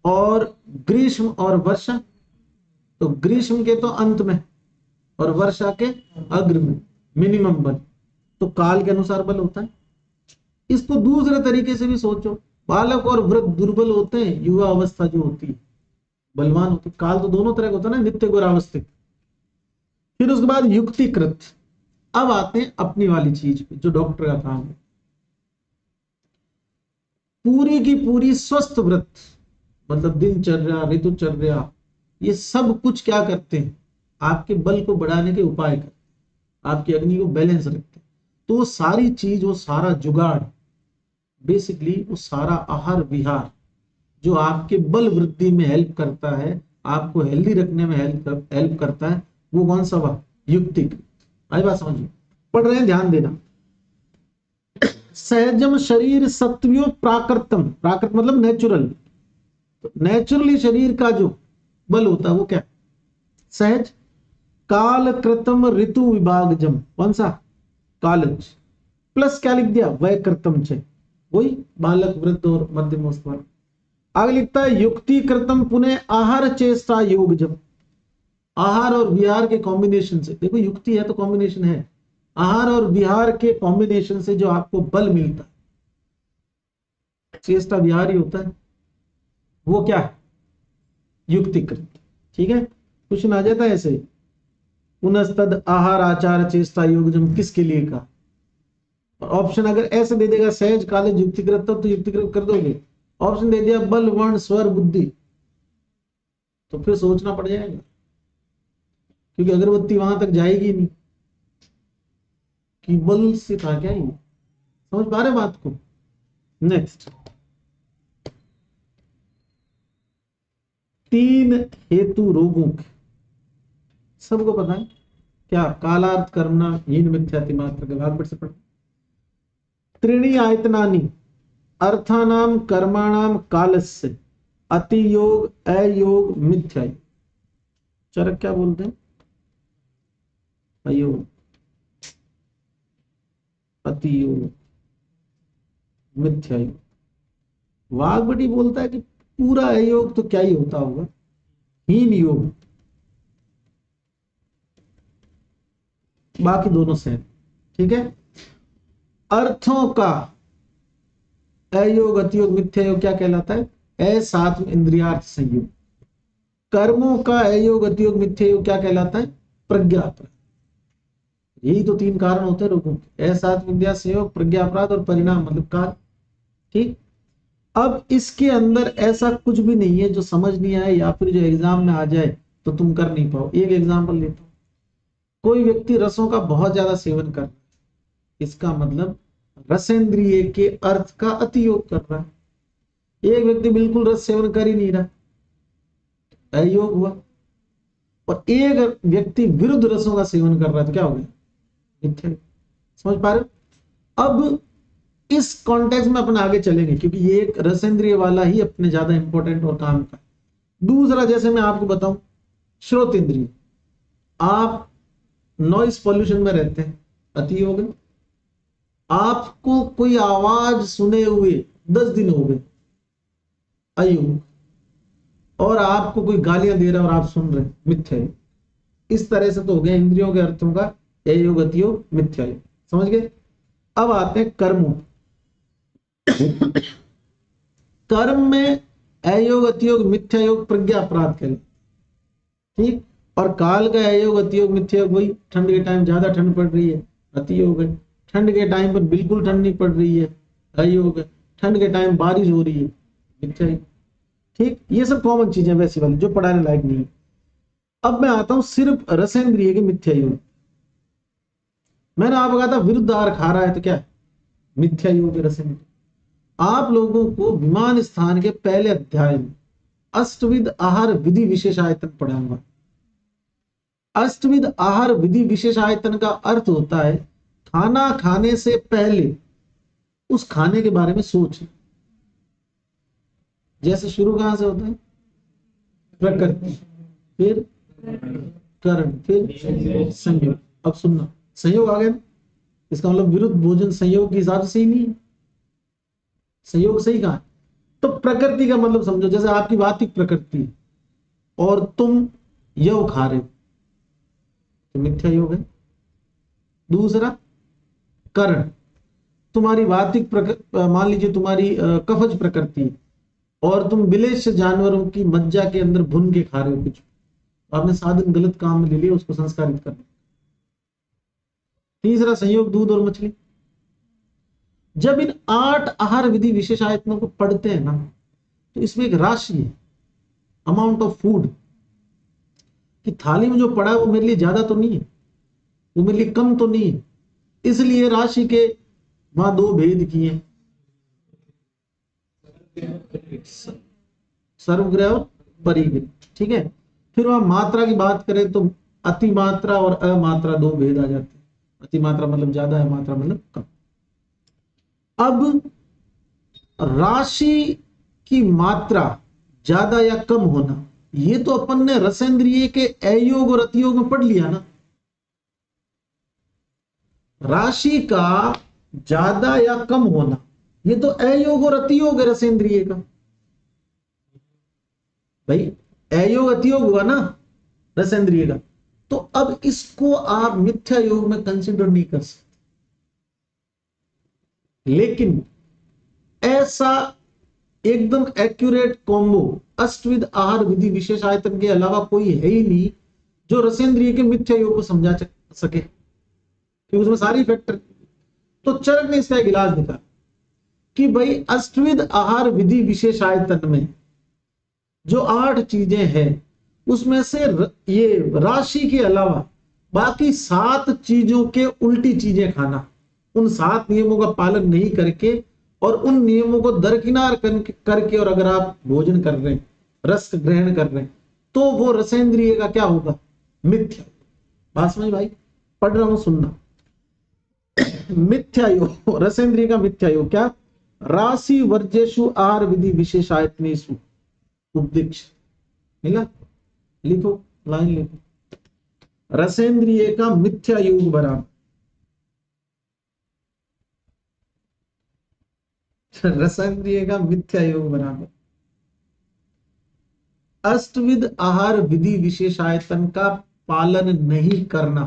और ग्रीष्म और वर्षा, तो ग्रीष्म के तो अंत में और वर्षा के अग्र में मिनिमम बल। तो काल के अनुसार बल होता है। इसको दूसरे तरीके से भी सोचो, बालक और वृद्ध दुर्बल होते हैं, युवा अवस्था जो होती है बलवान होती है। काल तो दोनों तरह का होता है ना, नित्य गौरावस्थिक। फिर उसके बाद युक्तिकृत। अब आते हैं अपनी वाली चीज पे, जो डॉक्टर का काम है। पूरी की पूरी स्वस्थ व्रत, मतलब दिनचर्या, ऋतुचर्या, ये सब कुछ क्या करते हैं, आपके बल को बढ़ाने के उपाय करते हैं, आपकी अग्नि को बैलेंस रखते हैं। तो वो सारी चीज, वो सारा जुगाड़, बेसिकली वो सारा आहार विहार जो आपके बल वृद्धि में हेल्प करता है, आपको हेल्दी रखने में हेल्प करता है, वो कौन सा हुआ, युक्तिक। आई बात समझिए, पढ़ रहे हैं ध्यान देना। सहजम शरीर सत्व्यो प्राकृतम, प्राकृत मतलब नेचुरल, तो नेचुरली शरीर का जो बल होता है वो क्या, सहज। काल कृतम ऋतु विभागजम, कौन सा, कालज, प्लस क्या लिख दिया, वय कृतम छे, वही बालक वृद्ध और मध्यम अवस्था। आगे लिखता है युक्ति कृतम पुनः आहार चेष्टा योगजम, आहार और विहार के कॉम्बिनेशन से, देखो युक्ति है तो कॉम्बिनेशन है, आहार और विहार के कॉम्बिनेशन से जो आपको बल मिलता है, चेष्टा विहार ही होता है, वो क्या है, युक्तिकृत। ठीक है, क्वेश्चन आ जाता है ऐसे, पुनस्तद आहार आचार चेष्टा योगजम किसके लिए का। ऑप्शन अगर ऐसे दे देगा सहज काले युक्तिकृत, तो युक्तिकृत कर दोगे। ऑप्शन दे दिया बल वर्ण स्वर बुद्धि, तो फिर सोचना पड़ जाएगा, क्योंकि अगरबत्ती वहां तक जाएगी नहीं कि बल से था क्या ही। समझ पा रहे बात को। नेक्स्ट, 3 हेतु रोगों के, सबको पता है क्या, कालार्थ कर्मणा हीन मिथ्याति मात्र के भाग से पढ़। त्रीणि आयतनानि अर्थानाम कर्माणाम कालस्य अति योग अयोग मिथ्या। चरक क्या बोलते हैं, अयोग, अति योग, मिथ्या योग। वाग्भटी बोलता है कि पूरा अयोग तो क्या ही होता होगा, हीन योग, बाकी दोनों सेम। ठीक है, अर्थों का अयोग अतियोग मिथ्या योग क्या कहलाता है, असात्म इंद्रियार्थ संयोग। कर्मों का अयोग अतियोग मिथ्या योग क्या कहलाता है, प्रज्ञा अपराध। यही तो 3 कारण होते हैं रोगों के, असात्म इंद्रिया संयोग, प्रज्ञा अपराध और परिणाम मतलब काल। ठीक, अब इसके अंदर ऐसा कुछ भी नहीं है जो समझ नहीं आए या फिर जो एग्जाम में आ जाए तो तुम कर नहीं पाओ। एक एग्जाम्पल लेता हूं, कोई व्यक्ति रसों का बहुत ज्यादा सेवन कर, इसका मतलब रसेंद्रिय के अर्थ का अतियोग कर रहा है। एक व्यक्ति बिल्कुल रस सेवन कर ही नहीं रहा, अयोग हुआ। और एक व्यक्ति विरुद्ध रसों का सेवन कर रहा है, तो क्या हो गया, मिथ्या। समझ पा रहे हो। अब इस कॉन्टेक्स्ट में अपन आगे चलेंगे, क्योंकि ये एक रसेंद्रिय वाला ही अपने ज्यादा इंपॉर्टेंट और काम का। दूसरा, जैसे मैं आपको बताऊं, श्रोत इंद्रिय, आप नॉइस पॉल्यूशन में रहते हैं, अतियोग। आपको कोई आवाज सुने हुए 10 दिन हो गए, अयोग। और आपको कोई गालियां दे रहा है और आप सुन रहे, मिथ्या। इस तरह से तो हो गया इंद्रियों के अर्थों का अयोग अतियोग मिथ्या। समझ गए। अब आते हैं कर्मों। कर्म में अयोग अतियोग मिथ्या योग प्रज्ञा अपराध करें। ठीक, और काल का अयोग अतियोग मिथ्या योग, वही ठंड के टाइम ज्यादा ठंड पड़ रही है, अतियोग है। ठंड के टाइम पर बिल्कुल ठंड नहीं पड़ रही है, अयोग है। ठंड के टाइम बारिश हो रही है, मिथ्या योग। ठीक, ये सब कॉमन चीजें वैसी वाली जो पढ़ाने लायक नहीं है। अब मैं आता हूं सिर्फ रसेंद्रिय के मिथ्या योग। मैंने आपको कहा था विरुद्ध आहार खा रहा है तो क्या है? मिथ्या योग है रसेंद्रिय। आप लोगों को विमान स्थान के पहले अध्याय में अष्टविध आहार विधि विशेषायतन पढ़ाऊंगा। अष्टविध आहार विधि विशेषायतन का अर्थ होता है खाना खाने से पहले उस खाने के बारे में सोच। जैसे शुरू कहां से होता है? प्रकृति, फिर करण, फिर संयोग। अब सुनना, संयोग आ गया ना? इसका मतलब विरुद्ध भोजन संयोग के हिसाब से ही नहीं है। संयोग सही कहा। तो प्रकृति का मतलब समझो, जैसे आपकी वातिक प्रकृति और तुम यव खा रहे हो तो मिथ्या योग है। दूसरा करण, तुम्हारी वातिक मान लीजिए तुम्हारी कफज प्रकृति और तुम विलेश जानवरों की मज्जा के अंदर भुन के खा रहे हो कुछ, आपने साधन गलत काम में ले लिया, उसको संस्कारित करना। तीसरा संयोग दूध और मछली। जब इन 8 आहार विधि विशेषायतनों को पढ़ते हैं ना, तो इसमें एक राशि है, अमाउंट ऑफ फूड, कि थाली में जो पड़ा है वो मेरे लिए ज्यादा तो नहीं है, वो मेरे लिए कम तो नहीं है। इसलिए राशि के वहां 2 भेद किए, सर्वग्रह और परिग्रह, ठीक है। फिर वहां मात्रा की बात करें तो अति मात्रा और अमात्रा 2 भेद आ जाते हैं। अति मात्रा मतलब ज्यादा, अमात्रा मतलब कम। अब राशि की मात्रा ज्यादा या कम होना, ये तो अपन ने रसेंद्रिय के अयोग और अतियोग में पढ़ लिया ना। राशि का ज्यादा या कम होना, ये तो अयोग और अतियोग है रसेंद्रिय का। भाई अयोग अतियोग हुआ ना रसेंद्रिय का, तो अब इसको आप मिथ्या योग में कंसिडर नहीं कर सकते। लेकिन ऐसा एकदम एक्यूरेट कॉम्बो अष्टविध आहार विधि विशेषायतन के अलावा कोई है ही नहीं जो रसेंद्रिय के मिथ्या योग को समझा सके, क्योंकि उसमें सारी फैक्टर। तो चरक ने इसका एक इलाज निकाला कि भाई अष्टविध आहार विधि विशेषायतन में जो 8 चीजें हैं उसमें से ये राशि के अलावा बाकी 7 चीजों के उल्टी चीजें खाना, उन 7 नियमों का पालन नहीं करके और उन नियमों को दरकिनार करके और अगर आप भोजन कर रहे हैं, रस ग्रहण कर रहे हैं, तो वो रसेंद्रिय का क्या होगा? मिथ्या। बात समझ भाई? पढ़ रहा हूं, सुनना। मिथ्या योग, रसेंद्रिय का मिथ्या योग क्या? राशि वर्जेशु आहार विधि विशेषायतनेषु उपदिक्ष। मिला? लिखो, लाइन लिखो। रसेंद्रिय का मिथ्या योग बराबर रसेंद्रिय का मिथ्या योग बराबर अष्टविध आहार विधि विशेषायतन का पालन नहीं करना।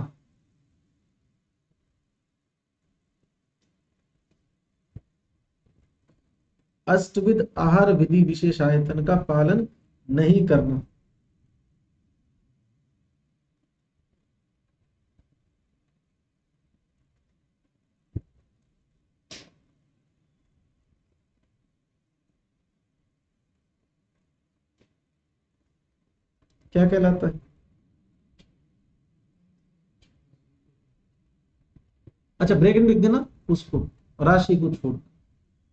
अष्टविध आहार विधि विशेषायतन का पालन नहीं करना। क्या कहलाता है? अच्छा, ब्रेकेट लिख देना उसको, राशि को छोड़।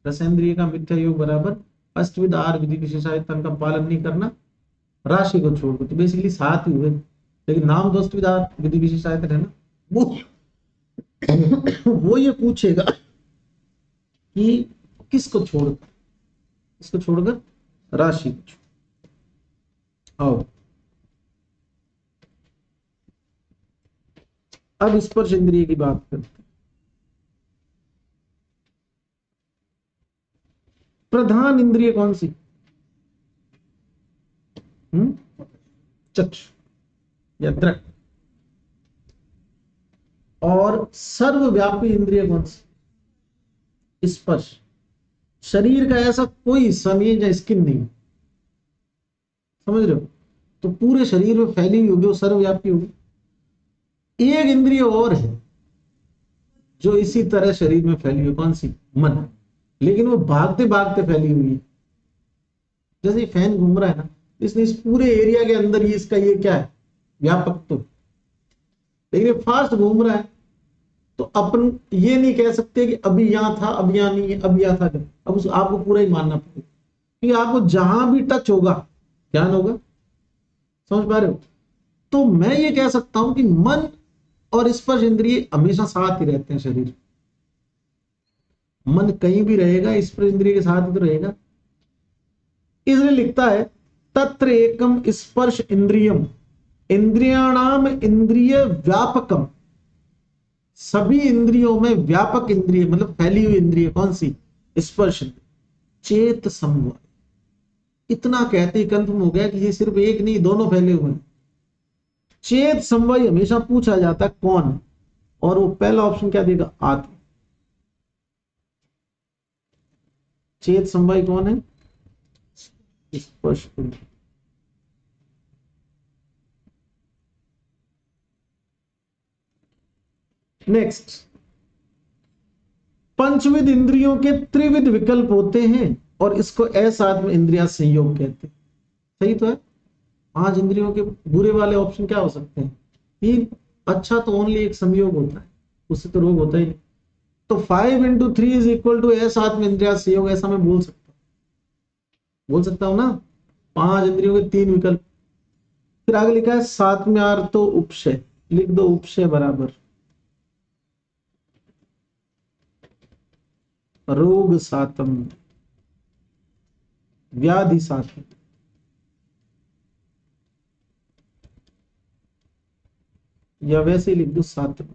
रसेंद्रिय का मिथ्या योग बराबर अष्टविध आहार विधि विशेषायतन का पालन नहीं करना, राशि को छोड़। तो बेसिकली 7 ही हुए, लेकिन नाम तो अष्टविध आहार विधि विशेषायतन है ना। वो ये पूछेगा कि किसको छोड़कर, इसको छोड़कर राशि को छोड़। आओ अब स्पर्श इंद्रिय की बात करते हैं। प्रधान इंद्रिय कौन सी? चक्षु या दृक। और सर्वव्यापी इंद्रिय कौन सी? स्पर्श। शरीर का ऐसा कोई हिस्सा नहीं है जहां स्किन नहीं, समझ रहे हो? तो पूरे शरीर में फैली हुई होगी, वो सर्वव्यापी होगी। एक इंद्रिय और है जो इसी तरह शरीर में फैली हुई, कौन सी? मन। लेकिन वो भागते भागते फैली हुई है। जैसे फैन घूम रहा है ना, इसने इस पूरे एरिया के अंदर ये इसका ये क्या है? व्यापक तो, लेकिन फास्ट घूम रहा है तो अपन ये नहीं कह सकते कि अभी यहां था अब यहां नहीं है, अब यहां था, अब उस आपको पूरा ही मानना पड़ेगा कि आपको जहां भी टच होगा ज्ञान होगा। समझ पा रहे हो? तो मैं ये कह सकता हूं कि मन और स्पर्श इंद्रिय हमेशा साथ ही रहते हैं शरीर। मन कहीं भी रहेगा, स्पर्श इंद्रिय के साथ ही तो रहेगा। इसलिए लिखता है तत्र एकम स्पर्श इंद्रियम इंद्रियाणाम इंद्रिय व्यापकम। सभी इंद्रियों में व्यापक इंद्रिय मतलब फैली हुई इंद्रिय कौन सी? स्पर्श। चेत समवाय। इतना कहते ही कंफर्म हो गया कि ये सिर्फ एक नहीं दोनों फैले हुए हैं। चेत समवाय हमेशा पूछा जाता है कौन, और वो पहला ऑप्शन क्या देगा? आत्मा। चेत समवाय कौन है? स्पर्श इंद्रिय। नेक्स्ट, पंचविध इंद्रियों के त्रिविध विकल्प होते हैं और इसको असाध्य इंद्रिया संयोग कहते हैं। सही तो है। 5 इंद्रियों के बुरे वाले ऑप्शन क्या हो सकते हैं? 3। अच्छा तो ओनली एक संयोग होता है, उससे तो रोग होता ही नहीं। तो 5 × 3 इज इक्वल टू असाध्य इंद्रिया संयोग, ऐसा मैं बोल सकता हूं ना। 5 इंद्रियों के 3 विकल्प। फिर आगे लिखा है सातवें तो उपशय। लिख दो उपशय बराबर रोग सातम, व्याधि सातम। या वैसे ही लिख दो सातम।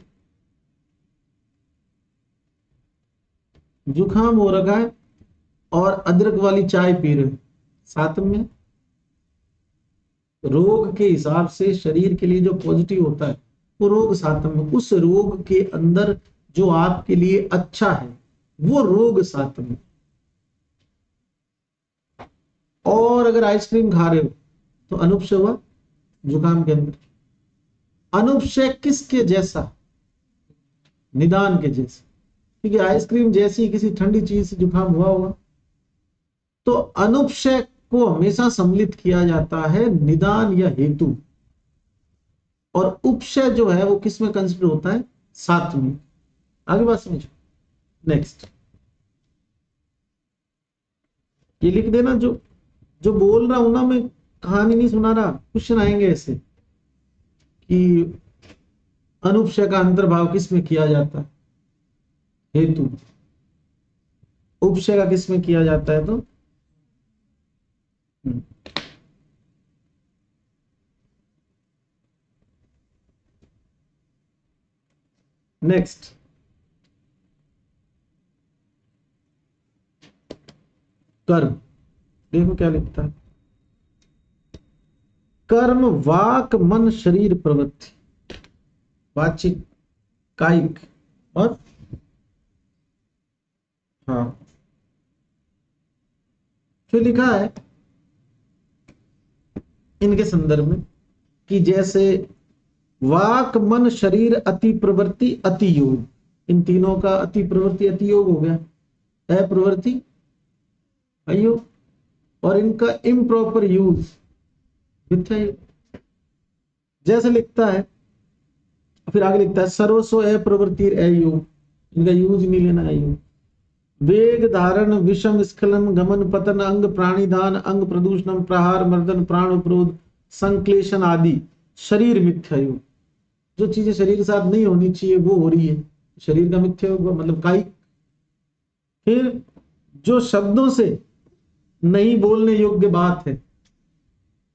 जुकाम हो रखा है और अदरक वाली चाय पी रहे हो, सातम में। रोग के हिसाब से शरीर के लिए जो पॉजिटिव होता है वो रोग सातम है। उस रोग के अंदर जो आपके लिए अच्छा है वो रोग सातम है। और अगर आइसक्रीम खा रहे हो तो अनुपशय हुआ जुकाम के अंदर। अनुपशय किसके जैसा? निदान के जैसा। क्योंकि आइसक्रीम जैसी किसी ठंडी चीज से जुकाम हुआ होगा। तो अनुपशय को हमेशा सम्मिलित किया जाता है निदान या हेतु, और उपशय जो है वो किस में कंसिडर होता है? साथ में। आगे बात समझो। नेक्स्ट, ये लिख देना जो जो बोल रहा हूं ना मैं, कहानी नहीं सुना रहा। क्वेश्चन आएंगे ऐसे कि अनुपशय का अंतर्भाव किस में किया जाता है? हेतु। उपशय का किस में किया जाता है? तो नेक्स्ट, कर्म। देखो क्या लिखता है। कर्म वाक मन शरीर प्रवृत्ति, वाचिक कायिक और हाँ। जो लिखा है इनके संदर्भ में कि जैसे वाक मन शरीर अति प्रवृत्ति अति योग, इन तीनों का अति प्रवृत्ति अति योग हो गया, अप्रवृत्ति अयोग, और इनका इम्प्रॉपर यूज मिथ्या योग। जैसे लिखता है, फिर आगे लिखता है सर्वस्व अप्रवृत्ति अयोग, इनका यूज नहीं लेना है योग। वेग धारण विषम स्खलन गमन पतन अंग प्राणिदान अंग प्रदूषण प्रहार मर्दन प्राण उपरोध संक्लेशन आदि शरीर मिथ्या योग। जो चीजें शरीर के साथ नहीं होनी चाहिए वो हो रही है, शरीर का मिथ्या योग मतलब कायिक। फिर जो शब्दों से नहीं बोलने योग्य बात है,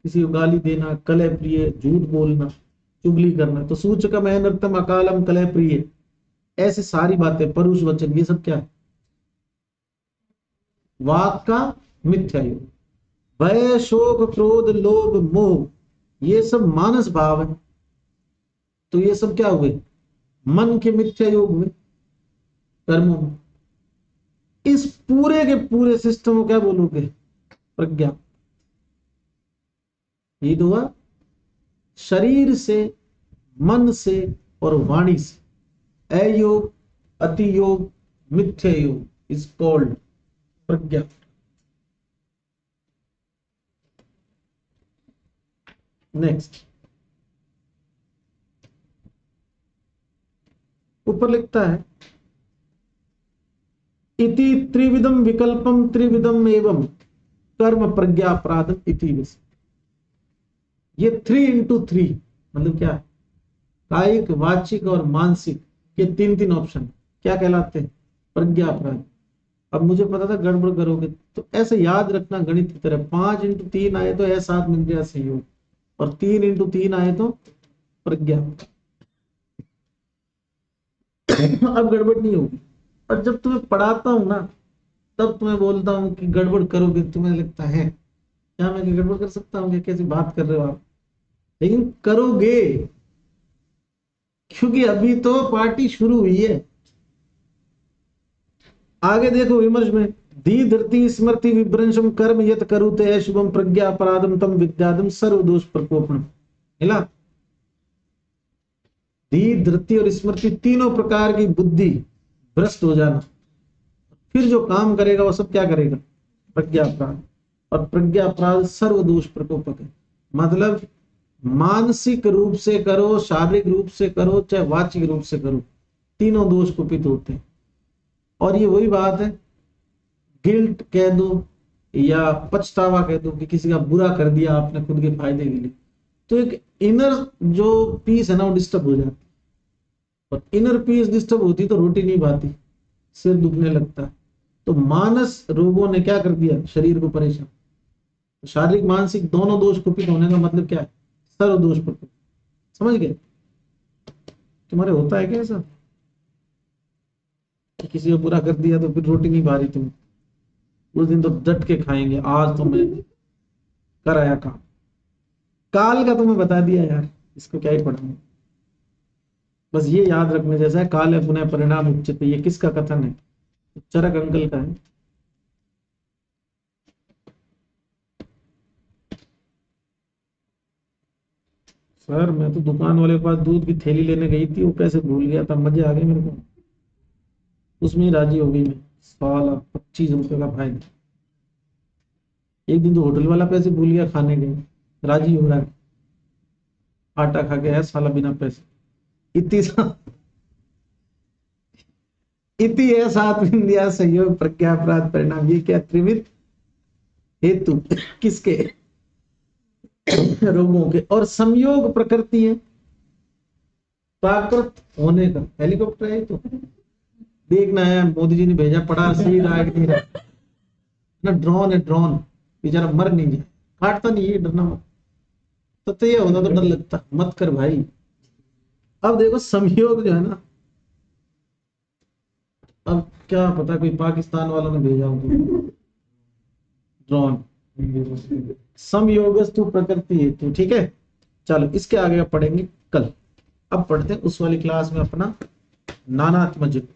किसी को गाली देना, कलह प्रिय, झूठ बोलना, चुगली करना, तो सूचकम अनर्थम अकालम कलह प्रिय, ऐसे सारी बातें, परुष वचन, ये सब क्या है? वाक का मिथ्या योग। भय शोक क्रोध लोभ मोह, ये सब मानस भाव है, तो ये सब क्या हुए? मन के मिथ्या योग हुए कर्मों में। इस पूरे के पूरे सिस्टम को क्या बोलोगे? प्रज्ञा। ये तो हुआ शरीर से, मन से और वाणी से। अयोग अति योग मिथ्या योग इज कॉल्ड प्रज्ञा। नेक्स्ट, ऊपर लिखता है इति त्रिविधम विकल्पम त्रिविधम एवं कर्म प्रज्ञा अपराधम इति विषय। ये 3x3 मतलब क्या, कायिक वाचिक और मानसिक, ये तीन तीन ऑप्शन क्या कहलाते हैं, प्रज्ञा अपराध। अब मुझे पता था गड़बड़ करोगे, तो ऐसे याद रखना गणित की तरह, 5x3 आए तो सात मिल गया सहयोग, और 3x3 आए तो प्रज्ञा। अब गड़बड़ नहीं होगी। और जब तुम्हें पढ़ाता हूं ना, तब तुम्हें बोलता हूं कि गड़बड़ करोगे, तुम्हें लगता है क्या मैं गड़बड़ कर सकता हूँ, कैसी बात कर रहे हो आप, लेकिन करोगे, क्योंकि अभी तो पार्टी शुरू हुई है। आगे देखो विमर्श में, धी धरती स्मृति विभ्रंशम कर्म यत करुते शुभम प्रज्ञा अपराधम तम विद्यादम सर्वदोष प्रकोपण। मिला, धी धृति और स्मृति तीनों प्रकार की बुद्धि भ्रष्ट हो जाना, फिर जो काम करेगा वो सब क्या करेगा, प्रज्ञा अपराध। और प्रज्ञा अपराध सर्वदोष प्रकोपक है, मतलब मानसिक रूप से करो, शारीरिक रूप से करो, चाहे वाचिक रूप से करो, तीनों दोष कुपित होते हैं। और ये वही बात है, गिल्ट कह दो या पछतावा कह दो कि किसी का बुरा कर दिया आपने खुद के फायदे के लिए, तो एक इनर जो पीस है ना वो डिस्टर्ब हो जाती, और इनर पीस डिस्टर्ब होती तो रोटी नहीं भाती, सिर दुखने लगता। तो मानस रोगों ने क्या कर दिया, शरीर को परेशान। शारीरिक मानसिक दोनों दोष कुपित होने का मतलब क्या है, सर्व दोष कुपित। समझ गए? तुम्हारे होता है क्या ऐसा, किसी को बुरा कर दिया तो फिर रोटी नहीं भा रही तुम, उस दिन तो डट के खाएंगे, आज तो मैं कर आया काम। काल का तुम्हें बता दिया यार, इसको क्या ही पढ़ाऊंगा, बस ये याद रखने जैसा है, काल है पुनः परिणाम उच्चते। ये किसका कथन है, चरक अंकल का है। सर मैं तो दुकान वाले के पास दूध की थैली लेने गई थी, वो कैसे भूल गया था, मजे आ गए मेरे को, उसमें ही राजी हो गई मैं, साला 25 रुपए का फायदा। एक दिन तो होटल वाला पैसे भूल गया, खाने गए, राजी हो रहा है, आटा खा गया है साला बिना पैसे। इतनी इति है सात विंध्या संयोग प्रज्ञा अपराध परिणाम। ये क्या, त्रिविध हेतु किसके, रोगों के, और संयोग प्रकृति है, प्राकृत होने का। हेलीकॉप्टर है तो देखना है, मोदी जी ने भेजा, पड़ा सही रहा है कि नहीं रहा ना। ड्रोन है, ड्रोन बेचारा मर नहीं जाए, काटता नहीं है, डरना मत। तो ये होता तो डर लगता, मत कर भाई। अब देखो संयोग जो है ना, अब क्या पता कोई पाकिस्तान वालों ने भेजा हो ड्रोन। संयोगस्तु प्रकृति हेतु, ठीक है। चलो इसके आगे पढ़ेंगे कल। अब पढ़ते हैं उस वाली क्लास में अपना नानात्मक।